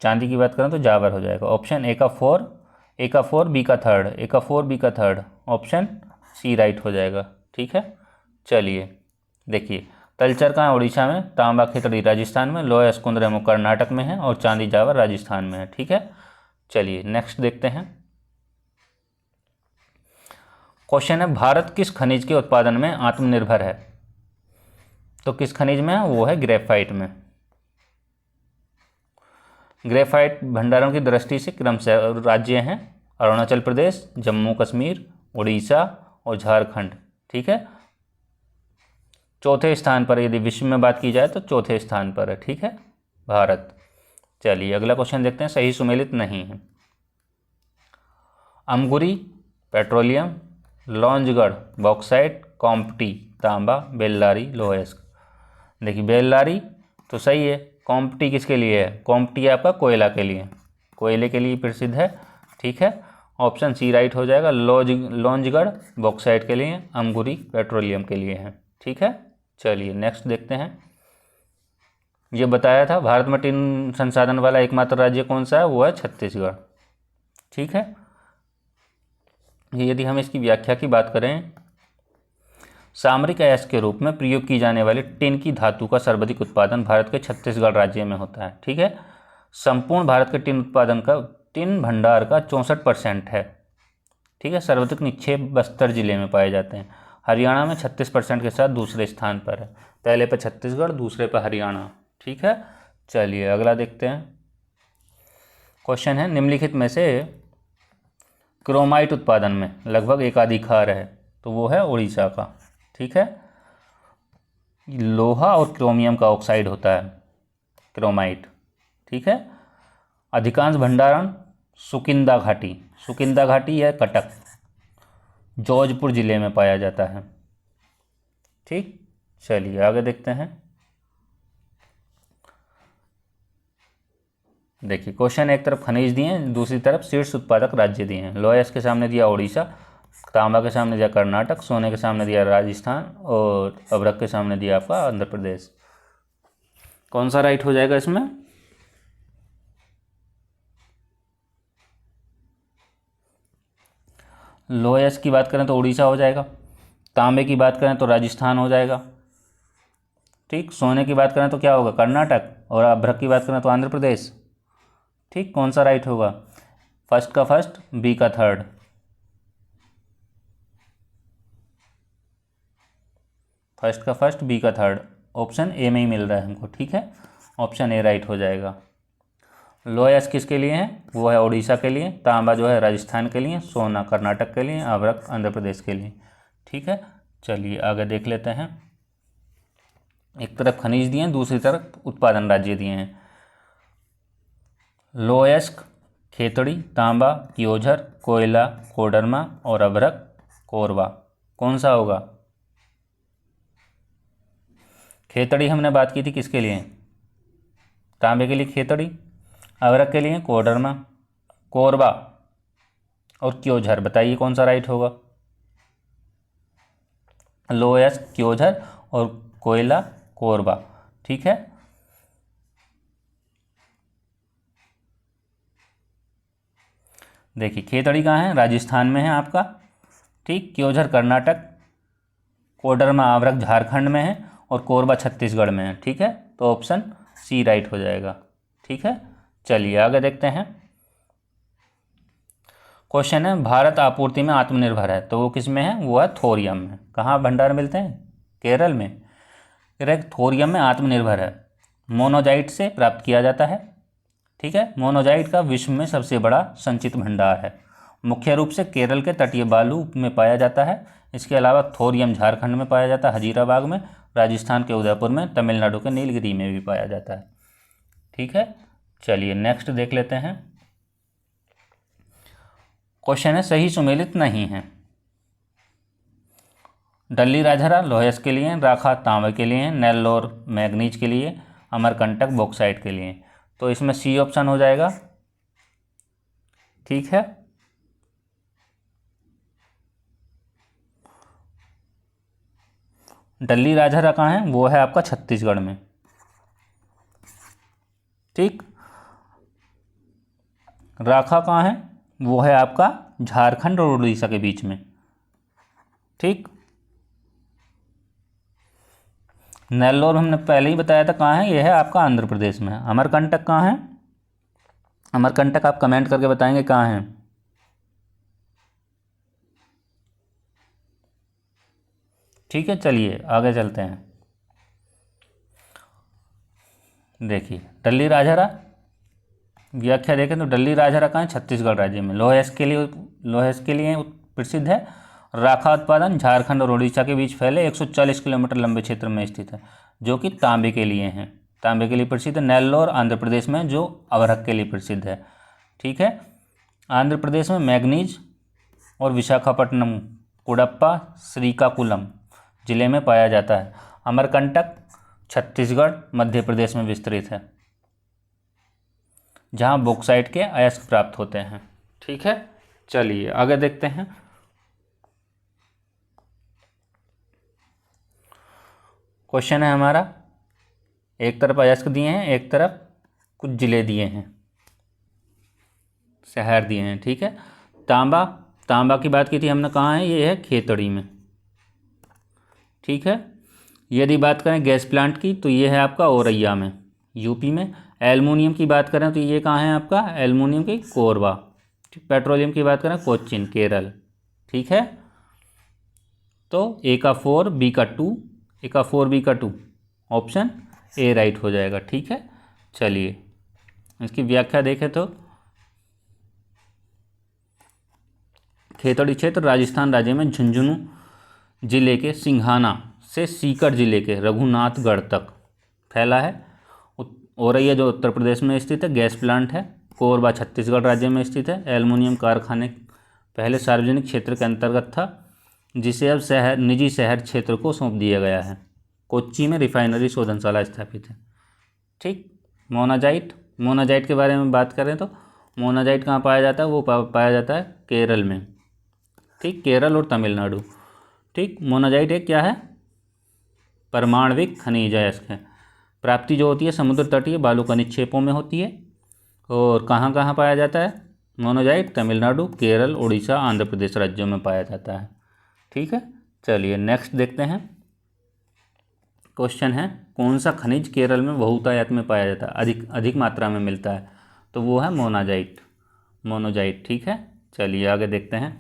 चांदी की बात करें तो जावर हो जाएगा। ऑप्शन ए का 4 बी का 3, ए का 4 बी का 3, ऑप्शन सी राइट हो जाएगा। ठीक है, चलिए देखिए तलचर कहाँ है, उड़ीसा में। तांबा खेतड़ी राजस्थान में, लोहा कुंद्रेमुख कर्नाटक में है, और चांदी जावर राजस्थान में है। ठीक है, चलिए नेक्स्ट देखते हैं। क्वेश्चन है, भारत किस खनिज के उत्पादन में आत्मनिर्भर है। तो किस खनिज में है, वो है ग्रेफाइट में। ग्रेफाइट भंडारण की दृष्टि से क्रमशः राज्य हैं अरुणाचल प्रदेश, जम्मू कश्मीर, उड़ीसा और झारखंड। ठीक है, चौथे स्थान पर, यदि विश्व में बात की जाए तो चौथे स्थान पर है। ठीक है, भारत। चलिए अगला क्वेश्चन देखते हैं, सही सुमेलित नहीं है। अमगुरी पेट्रोलियम, लौंजगढ़ बॉक्साइट, कॉम्पटी तांबा, बेल्लारी लौह अयस्क। देखिए बेल्लारी तो सही है, कॉम्पटी किसके लिए है, कॉम्पटी आपका कोयला के लिए, कोयले के लिए प्रसिद्ध है। ठीक है, ऑप्शन सी राइट हो जाएगा। लौंजगढ़ बॉक्साइट के लिए, अमगुरी पेट्रोलियम के लिए है। ठीक है, चलिए नेक्स्ट देखते हैं। ये बताया था भारत में टिन संसाधन वाला एकमात्र राज्य कौन सा है, वो है छत्तीसगढ़। ठीक है, यदि हम इसकी व्याख्या की बात करें, सामरिक अयस्क के रूप में प्रयोग की जाने वाली टिन की धातु का सर्वाधिक उत्पादन भारत के छत्तीसगढ़ राज्य में होता है। ठीक है, संपूर्ण भारत के टिन उत्पादन का, टिन भंडार का 64% है। ठीक है, सर्वाधिक निक्षेप बस्तर जिले में पाए जाते हैं। हरियाणा में 36% के साथ दूसरे स्थान पर है। पहले पर छत्तीसगढ़, दूसरे पर हरियाणा। ठीक है, चलिए अगला देखते हैं। क्वेश्चन है, निम्नलिखित में से क्रोमाइट उत्पादन में लगभग एकाधिकार है, तो वो है उड़ीसा का। ठीक है, लोहा और क्रोमियम का ऑक्साइड होता है, क्रोमाइट। ठीक है। अधिकांश भंडारण सुकिंदा घाटी, सुकिंदा घाटी या कटक, जौजपुर जिले में पाया जाता है। ठीक, चलिए आगे देखते हैं। देखिए क्वेश्चन, एक तरफ खनिज दिए हैं, दूसरी तरफ शीर्ष उत्पादक राज्य दिए हैं। लोयस के सामने दिया उड़ीसा, तांबा के सामने दिया कर्नाटक, सोने के सामने दिया राजस्थान और अभ्रक के सामने दिया आपका आंध्र प्रदेश। कौन सा राइट हो जाएगा इसमें? लोयस की बात करें तो उड़ीसा हो जाएगा, तांबे की बात करें तो राजस्थान हो जाएगा। ठीक, सोने की बात करें तो क्या होगा? कर्नाटक, और अभ्रक की बात करें तो आंध्र प्रदेश। ठीक, कौन सा राइट होगा? फर्स्ट का फर्स्ट, बी का थर्ड। फर्स्ट का फर्स्ट, बी का थर्ड, ऑप्शन ए में ही मिल रहा है हमको। ठीक है, ऑप्शन ए राइट हो जाएगा। लोयस किसके लिए है? वो है उड़ीसा के लिए, तांबा जो है राजस्थान के लिए, सोना कर्नाटक के लिए, अभ्रक आंध्र प्रदेश के लिए। ठीक है, चलिए आगे देख लेते हैं। एक तरफ खनिज दिए हैं, दूसरी तरफ उत्पादन राज्य दिए हैं। लोयस्क खेतड़ी, तांबा क्योझर, कोयला कोडरमा और अभ्रक कोरबा। कौन सा होगा? खेतड़ी हमने बात की थी किसके लिए? तांबे के लिए खेतड़ी, अभ्रक के लिए कोडरमा, कोरबा और क्योझर। बताइए कौन सा राइट होगा? लोयस्क, क्योझर और कोयला कोरबा। ठीक है, देखिए खेतड़ी कहाँ है? राजस्थान में है आपका। ठीक, क्योझर कर्नाटक, कोडरमा अभ्रक झारखंड में है और कोरबा छत्तीसगढ़ में है। ठीक है, तो ऑप्शन सी राइट हो जाएगा। ठीक है, चलिए आगे देखते हैं। क्वेश्चन है, भारत आपूर्ति में आत्मनिर्भर है, तो वो किस में है? वो है थोरियम में। कहाँ भंडार मिलते हैं? केरल में। थोरियम में आत्मनिर्भर है, मोनोजाइट से प्राप्त किया जाता है। ठीक है, मोनोजाइट का विश्व में सबसे बड़ा संचित भंडार है। मुख्य रूप से केरल के तटीय बालू में पाया जाता है। इसके अलावा थोरियम झारखंड में पाया जाता है, हजीराबाग में, राजस्थान के उदयपुर में, तमिलनाडु के नीलगिरी में भी पाया जाता है। ठीक है, चलिए नेक्स्ट देख लेते हैं। क्वेश्चन है, सही सुमेलित नहीं है। डल्ली राजहरा लोहस के लिए, राखा तांबे के लिए, नेल्लोर मैग्नीज के लिए, अमरकंटक बॉक्साइट के लिए। तो इसमें सी ऑप्शन हो जाएगा। ठीक है, डल्ली राजहरा कहाँ है? वो है आपका छत्तीसगढ़ में। ठीक, राखा कहाँ है? वो है आपका झारखंड और उड़ीसा के बीच में। ठीक, नेल्लोर हमने पहले ही बताया था कहाँ है, यह है आपका आंध्र प्रदेश में। अमरकंटक कहाँ है? अमरकंटक आप कमेंट करके बताएंगे कहाँ है। ठीक है, चलिए आगे चलते हैं। देखिए डल्ली राजहरा व्याख्या देखें तो डल्ली राजहरा कहाँ है? छत्तीसगढ़ राज्य में। लोहस के लिए प्रसिद्ध है। राखा उत्पादन झारखंड और उड़ीसा के बीच फैले 140 किलोमीटर लंबे क्षेत्र में स्थित है, जो कि तांबे के लिए हैं। तांबे के लिए प्रसिद्ध है। नेल्लोर आंध्र प्रदेश में, जो अभ्रक के लिए प्रसिद्ध है। ठीक है, आंध्र प्रदेश में मैग्नीज और विशाखापट्टनम, कुडप्पा, श्रीकाकुलम जिले में पाया जाता है। अमरकंटक छत्तीसगढ़ मध्य प्रदेश में विस्तृत है, जहां बॉक्साइट के अयस्क प्राप्त होते हैं। ठीक है, चलिए आगे देखते हैं। क्वेश्चन है हमारा, एक तरफ अयस्क दिए हैं, एक तरफ कुछ जिले दिए हैं, शहर दिए हैं। ठीक है, तांबा की बात की थी हमने, कहाँ है? ये है खेतड़ी में। ठीक है, यदि बात करें गैस प्लांट की तो ये है आपका औरैया में, यूपी में। एल्युमिनियम की बात करें तो ये कहाँ है आपका? एल्युमिनियम की कोरबा। पेट्रोलियम की बात करें कोच्चिन, केरल। ठीक है, तो ए का 4 बी का 2, ए का 4 बी का 2, ऑप्शन ए राइट हो जाएगा। ठीक है, चलिए इसकी व्याख्या देखें तो खेतड़ी क्षेत्र राजस्थान राज्य में झुंझुनू जिले के सिंघाना से सीकर जिले के रघुनाथगढ़ तक फैला है। औरैया जो उत्तर प्रदेश में स्थित है, गैस प्लांट है। कोरबा छत्तीसगढ़ राज्य में स्थित है। एल्युमिनियम कारखाने पहले सार्वजनिक क्षेत्र के अंतर्गत था, जिसे अब निजी शहर क्षेत्र को सौंप दिया गया है। कोच्चि में रिफाइनरी शोधनशाला स्थापित है। ठीक। मोनाजाइट के बारे में बात करें तो मोनाजाइट कहाँ पाया जाता है? वो पाया जाता है केरल में। ठीक, केरल और तमिलनाडु। ठीक। मोनाजाइट एक क्या है? परमाणविक खनिज अयस्क है। प्राप्ति जो होती है समुद्र तटीय बालू का निक्षेपों में होती है। और कहाँ कहाँ पाया जाता है मोनाजाइट? तमिलनाडु, केरल, उड़ीसा, आंध्र प्रदेश राज्यों में पाया जाता है। ठीक है, चलिए नेक्स्ट देखते हैं। क्वेश्चन है, कौन सा खनिज केरल में बहुतायत में पाया जाता है, अधिक मात्रा में मिलता है? तो वो है मोनाजाइट। ठीक है, चलिए आगे देखते हैं।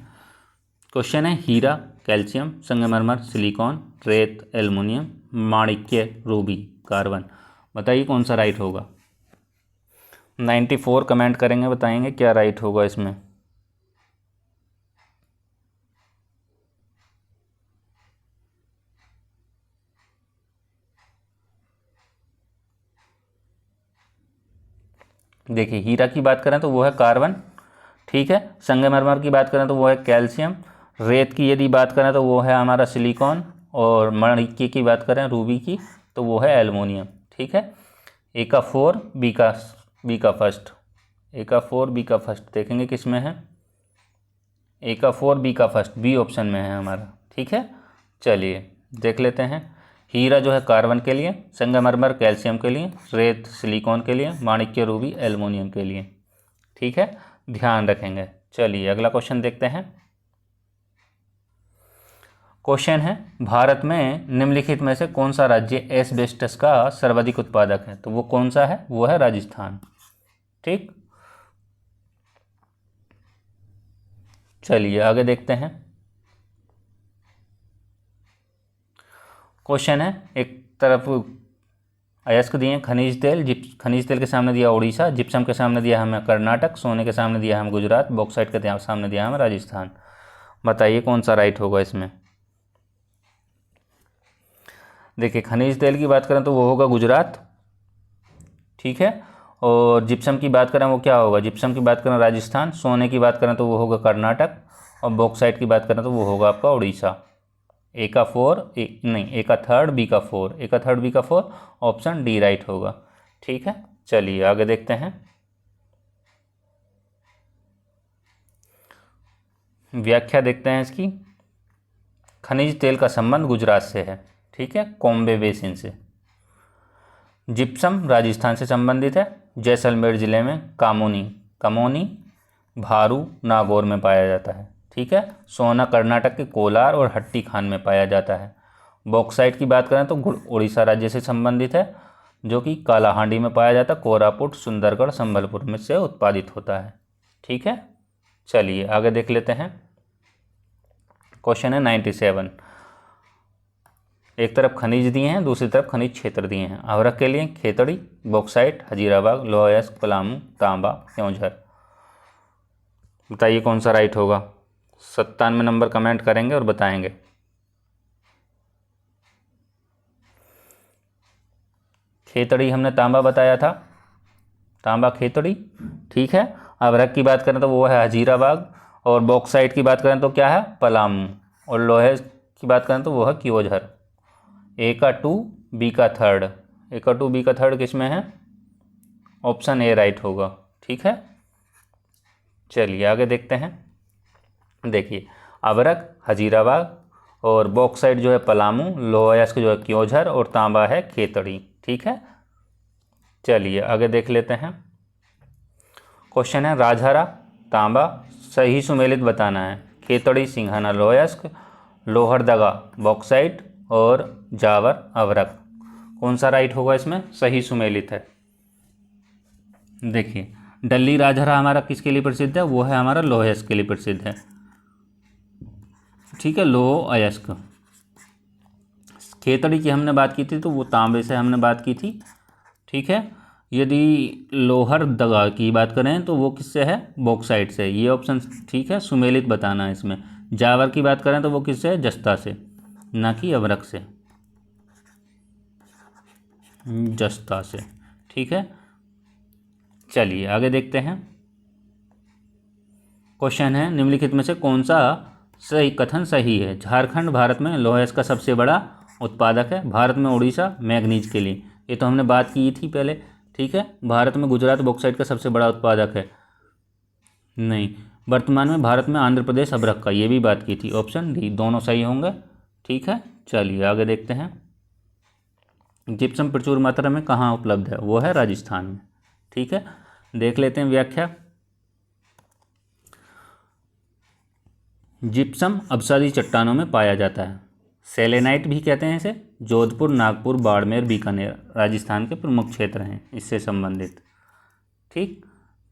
क्वेश्चन है, हीरा, कैल्शियम, संगमरमर, सिलिकॉन, रेत, एल्युमिनियम, माणिक्य, रूबी, कार्बन, बताइए कौन सा राइट होगा। 94 कमेंट करेंगे, बताएंगे क्या राइट होगा इसमें। देखिए, हीरा की बात करें तो वो है कार्बन। ठीक है, संगमरमर की बात करें तो वो है कैल्शियम। रेत की यदि बात करें तो वो है हमारा सिलिकॉन। और माणिक्य की बात करें रूबी की तो वो है एल्युमिनियम। ठीक है, ए का 4 बी का फर्स्ट। ए का 4 बी का फर्स्ट देखेंगे किस में है? ए का 4 बी का फर्स्ट, बी ऑप्शन में है हमारा। ठीक है, चलिए देख लेते हैं। हीरा जो है कार्बन के लिए, संगमरमर कैल्शियम के लिए, रेत सिलिकॉन के लिए, माणिक्य रूबी एल्युमिनियम के लिए। ठीक है, ध्यान रखेंगे। चलिए अगला क्वेश्चन देखते हैं। क्वेश्चन है, भारत में निम्नलिखित में से कौन सा राज्य एस्बेस्टस का सर्वाधिक उत्पादक है? तो वो कौन सा है? वो है राजस्थान। ठीक, चलिए आगे देखते हैं। क्वेश्चन है, एक तरफ अयस्क दिए खनिज तेल के सामने दिया उड़ीसा, जिप्सम के सामने दिया हमें कर्नाटक, सोने के सामने दिया हमें गुजरात, बॉक्साइट के सामने दिया हमें राजस्थान। बताइए कौन सा राइट होगा इसमें। देखिए, खनिज तेल की बात करें तो वो होगा गुजरात। ठीक है, और जिप्सम की बात करें वो क्या होगा? जिप्सम की बात करें राजस्थान। सोने की बात करें तो वो होगा कर्नाटक। और बॉक्साइट की बात करें तो वो होगा आपका उड़ीसा। ए का 3 बी का 4, ऑप्शन डी राइट होगा। ठीक है, चलिए आगे देखते हैं। व्याख्या देखते हैं इसकी। खनिज तेल का संबंध गुजरात से है। ठीक है, कॉम्बे बेसिन से। जिप्सम राजस्थान से संबंधित है। जैसलमेर जिले में कमोनी, भारू, नागौर में पाया जाता है। ठीक है, सोना कर्नाटक के कोलार और हट्टी खान में पाया जाता है। बॉक्साइट की बात करें तो उड़ीसा राज्य से संबंधित है, जो कि कालाहांडी में पाया जाता है। कोरापुट, सुंदरगढ़, संबलपुर में से उत्पादित होता है। ठीक है, चलिए आगे देख लेते हैं। क्वेश्चन है 97। एक तरफ खनिज दिए हैं, दूसरी तरफ खनिज क्षेत्र दिए हैं। अवरक के लिए खेतड़ी, बॉक्साइट, हजीराबाग, लोह अयस्क, पलामू, तांबा, क्योंझर, बताइए कौन सा राइट होगा। 97 नंबर कमेंट करेंगे और बताएंगे। खेतड़ी हमने तांबा बताया था, तांबा खेतड़ी। ठीक है, अवरक की बात करें तो वो है हजीराबाग। और बॉक्साइट की बात करें तो क्या है? पलामू। और लोहे की बात करें तो वो है क्योंझर। ए का 2 बी का 3 किस में है? ऑप्शन ए राइट होगा। ठीक है, चलिए आगे देखते हैं। देखिए, अवरक हजीराबाग और बॉक्साइट जो है पलामू, लोह अयस्क जो है क्योंझर और तांबा है खेतड़ी। ठीक है, चलिए आगे देख लेते हैं। क्वेश्चन है, राजहरा, तांबा, सही सुमेलित बताना है। खेतड़ी, सिंघाना, लोह अयस्क, लोहरदगा, बॉक्साइट और जावर, अवरक, कौन सा राइट होगा इसमें? सही सुमेलित है। देखिए, डल्ली राजहरा हमारा किसके लिए प्रसिद्ध है? वो है हमारा लोह अयस्क के लिए प्रसिद्ध है। ठीक है, लोह अयस्क। खेतड़ी की हमने बात की थी तो वो तांबे से हमने बात की थी। ठीक है, यदि लोहरदगा की बात करें तो वो किससे है? बॉक्साइट से। ये ऑप्शन ठीक है, सुमेलित बताना है इसमें। जावर की बात करें तो वो किससे है? जस्ता से, ना कि अवरक से। जस्ता से। ठीक है, चलिए आगे देखते हैं। क्वेश्चन है निम्नलिखित में से कौन सा सही कथन सही है। झारखंड भारत में लौह अयस्क का सबसे बड़ा उत्पादक है। भारत में उड़ीसा मैग्नीज के लिए, ये तो हमने बात की थी पहले। ठीक है, भारत में गुजरात बॉक्साइट का सबसे बड़ा उत्पादक है। नहीं, वर्तमान में भारत में आंध्र प्रदेश अभ्रक का, ये भी बात की थी। ऑप्शन डी, दोनों सही होंगे। ठीक है, चलिए आगे देखते हैं। जिप्सम प्रचुर मात्रा में कहाँ उपलब्ध है, वो है राजस्थान में। ठीक है, देख लेते हैं व्याख्या। जिप्सम अवसादी चट्टानों में पाया जाता है। सेलेनाइट भी कहते हैं इसे। जोधपुर, नागपुर, बाड़मेर, बीकानेर राजस्थान के प्रमुख क्षेत्र हैं इससे संबंधित। ठीक,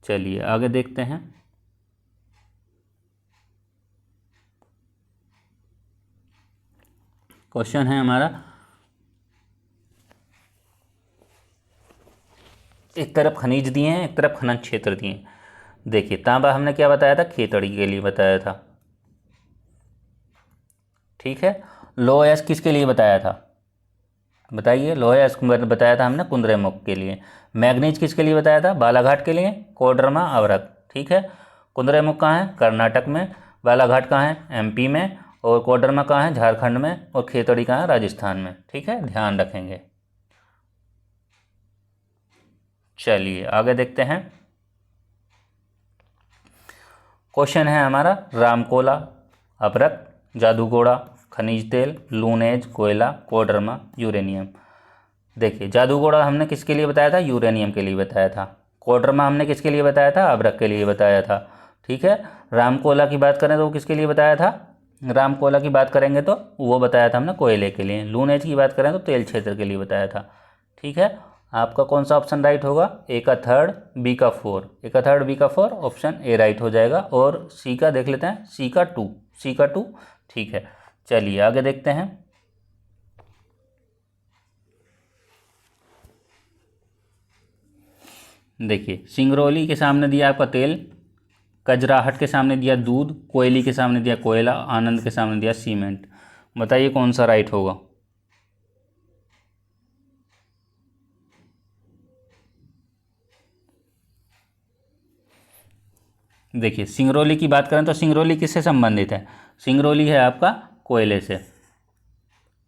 चलिए आगे देखते हैं। क्वेश्चन है हमारा, एक तरफ खनिज दिए हैं, एक तरफ खनन क्षेत्र दिए हैं। देखिए, तांबा हमने क्या बताया था, खेतड़ी के लिए बताया था। ठीक है, लौह अयस्क किसके लिए बताया था, बताइए। लौह अयस्क बताया था हमने कुंद्रेमुख के लिए। मैग्नीज किसके लिए बताया था, बालाघाट के लिए, कोडरमा, अवरक। ठीक है, कुंद्रेमुख कहाँ है, कर्नाटक में। बालाघाट कहाँ है, एमपी में। और कोडरमा कहाँ है, झारखंड में। और खेतड़ी कहाँ है, राजस्थान में। ठीक है, ध्यान रखेंगे। चलिए आगे देखते हैं। क्वेश्चन है हमारा, रामकोला, अभ्रक, जादूगोड़ा, खनिज तेल, लूनेज, कोयला, कोडरमा, यूरेनियम। देखिए, जादूगोड़ा हमने किसके लिए बताया था, यूरेनियम के लिए बताया था। कोडरमा हमने किसके लिए बताया था, अभ्रक के लिए बताया था। ठीक है, रामकोला की बात करें तो वो किसके लिए बताया था, रामकोला की बात करेंगे तो वो बताया था हमने कोयले के लिए। लूनेज की बात करें तो तेल क्षेत्र के लिए बताया था। ठीक है, आपका कौन सा ऑप्शन राइट होगा, ए का थर्ड, बी का फोर। ए का थर्ड, बी का फोर, ऑप्शन ए राइट हो जाएगा। और सी का देख लेते हैं, सी का टू, सी का टू। ठीक है, चलिए आगे देखते हैं। देखिए, सिंगरौली के सामने दिया आपका तेल, कजराहट के सामने दिया दूध, कोयली के सामने दिया कोयला, आनंद के सामने दिया सीमेंट। बताइए कौन सा राइट होगा। देखिए, सिंगरौली की बात करें तो सिंगरौली किससे संबंधित है, सिंगरौली है आपका कोयले से।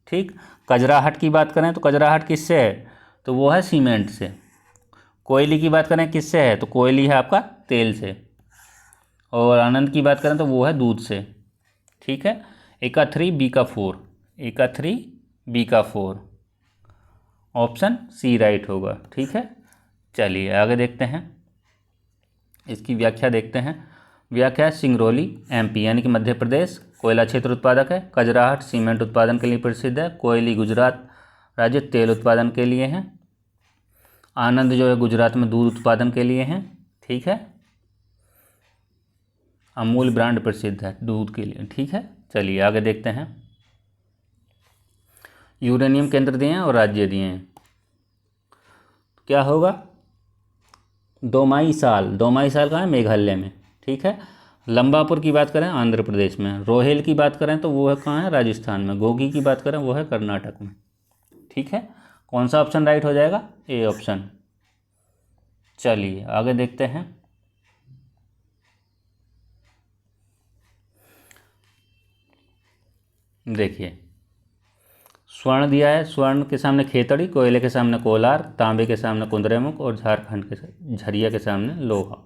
ठीक, कजराहट की बात करें तो कजराहट किससे है, तो वो है सीमेंट से। कोयली की बात करें किससे है, तो कोयली है आपका तेल से। और आनंद की बात करें तो वो है दूध से। ठीक है, ए का थ्री, बी का फोर, ए का थ्री, बी का फोर, ऑप्शन सी राइट होगा। ठीक है, चलिए आगे देखते हैं। इसकी व्याख्या देखते हैं। व्याख्या, सिंगरौली एमपी यानी कि मध्य प्रदेश कोयला क्षेत्र उत्पादक है। कजराहट सीमेंट उत्पादन के लिए प्रसिद्ध है। कोयली गुजरात राज्य तेल उत्पादन के लिए है। आनंद जो है गुजरात में दूध उत्पादन के लिए है। ठीक है, अमूल ब्रांड प्रसिद्ध है दूध के लिए। ठीक है, चलिए आगे देखते हैं। यूरेनियम केंद्र दिए हैं और राज्य दिए हैं, क्या होगा, दोमाईसाल। दोमाईसाल कहाँ है, मेघालय में। ठीक है, लंबापुर की बात करें आंध्र प्रदेश में। रोहेल की बात करें तो वो है कहाँ है, राजस्थान में। घोघी की बात करें वो है कर्नाटक में। ठीक है, कौन सा ऑप्शन राइट हो जाएगा, ए ऑप्शन। चलिए आगे देखते हैं। देखिए, स्वर्ण दिया है, स्वर्ण के सामने खेतड़ी, कोयले के सामने कोलार, तांबे के सामने कुंद्रेमुख और झारखंड के झरिया के सामने लोहा।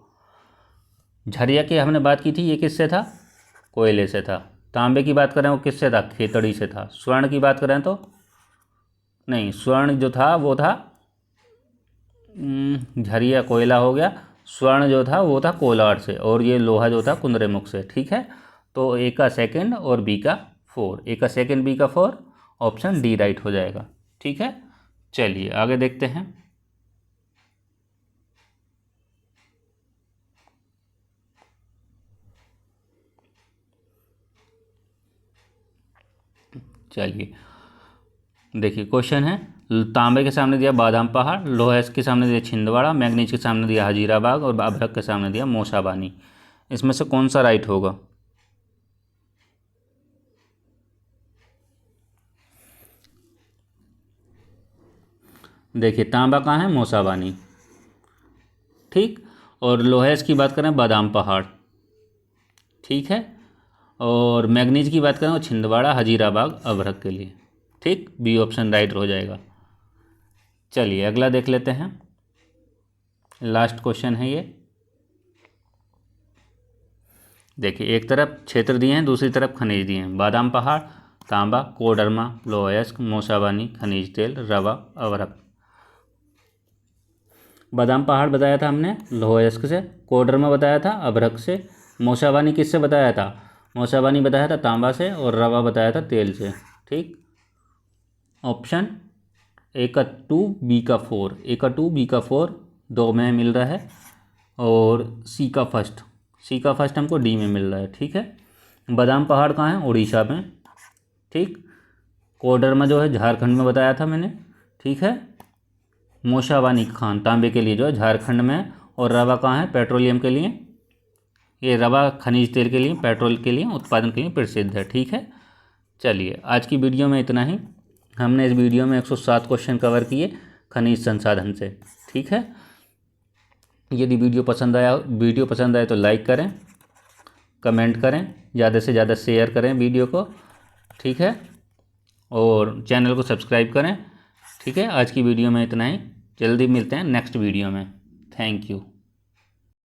झरिया की हमने बात की थी, ये किससे था, कोयले से था। तांबे की बात करें वो किससे था, खेतड़ी से था। स्वर्ण की बात करें तो नहीं, स्वर्ण जो था वो था झरिया कोयला हो गया। स्वर्ण जो था वो था कोलार से, और ये लोहा जो था कुंद्रेमुख से। ठीक है, तो ए का सेकेंड और बी का फोर, ए का सेकेंड, बी का फोर, ऑप्शन डी राइट हो जाएगा। ठीक है, चलिए आगे देखते हैं। चलिए देखिए, क्वेश्चन है, तांबे के सामने दिया बादाम पहाड़, लोहा के सामने दिया छिंदवाड़ा, मैग्नीज के सामने दिया हजीराबाग और अभ्रक के सामने दिया मोसाबानी। इसमें से कौन सा राइट होगा। देखिए तांबा कहाँ है, मौसाबानी, ठीक। और लोहेस की बात करें बादाम पहाड़, ठीक है। और मैग्नीज की बात करें वो छिंदवाड़ा, हजीराबाग, अभ्रक के लिए, ठीक। बी ऑप्शन राइट हो जाएगा। चलिए अगला देख लेते हैं, लास्ट क्वेश्चन है ये। देखिए एक तरफ क्षेत्र दिए हैं, दूसरी तरफ खनिज दिए हैं। बादाम पहाड़, तांबा, कोडरमा, लोहयस्क, मौसाबानी, खनिज तेल, रवा, अभ्रक। बादाम पहाड़ बताया था हमने लोहयस्क से, कोडरमा बताया था अभ्रक से, मौसाबानी किससे बताया था, मौसाबानी बताया था तांबा से, और रवा बताया था तेल से, ठीक। ऑप्शन ए का 2 बी का 4, ए का 2 बी का 4 दो में मिल रहा है, और सी का फर्स्ट हमको डी में मिल रहा है, ठीक है। बादाम पहाड़ कहाँ है, उड़ीसा में, ठीक। कोडरमा जो है झारखंड में बताया था मैंने, ठीक है। मौसाबानी खान तांबे के लिए जो है झारखंड में है, और रवा कहाँ है, पेट्रोलियम के लिए, ये रवा खनिज तेल के लिए, पेट्रोल के लिए, उत्पादन के लिए प्रसिद्ध है, ठीक है। चलिए आज की वीडियो में इतना ही। हमने इस वीडियो में 107 क्वेश्चन कवर किए खनिज संसाधन से, ठीक है। यदि वीडियो पसंद आए तो लाइक करें, कमेंट करें, ज़्यादा से ज़्यादा शेयर करें वीडियो को, ठीक है। और चैनल को सब्सक्राइब करें, ठीक है। आज की वीडियो में इतना ही, जल्दी मिलते हैं नेक्स्ट वीडियो में। Thank you.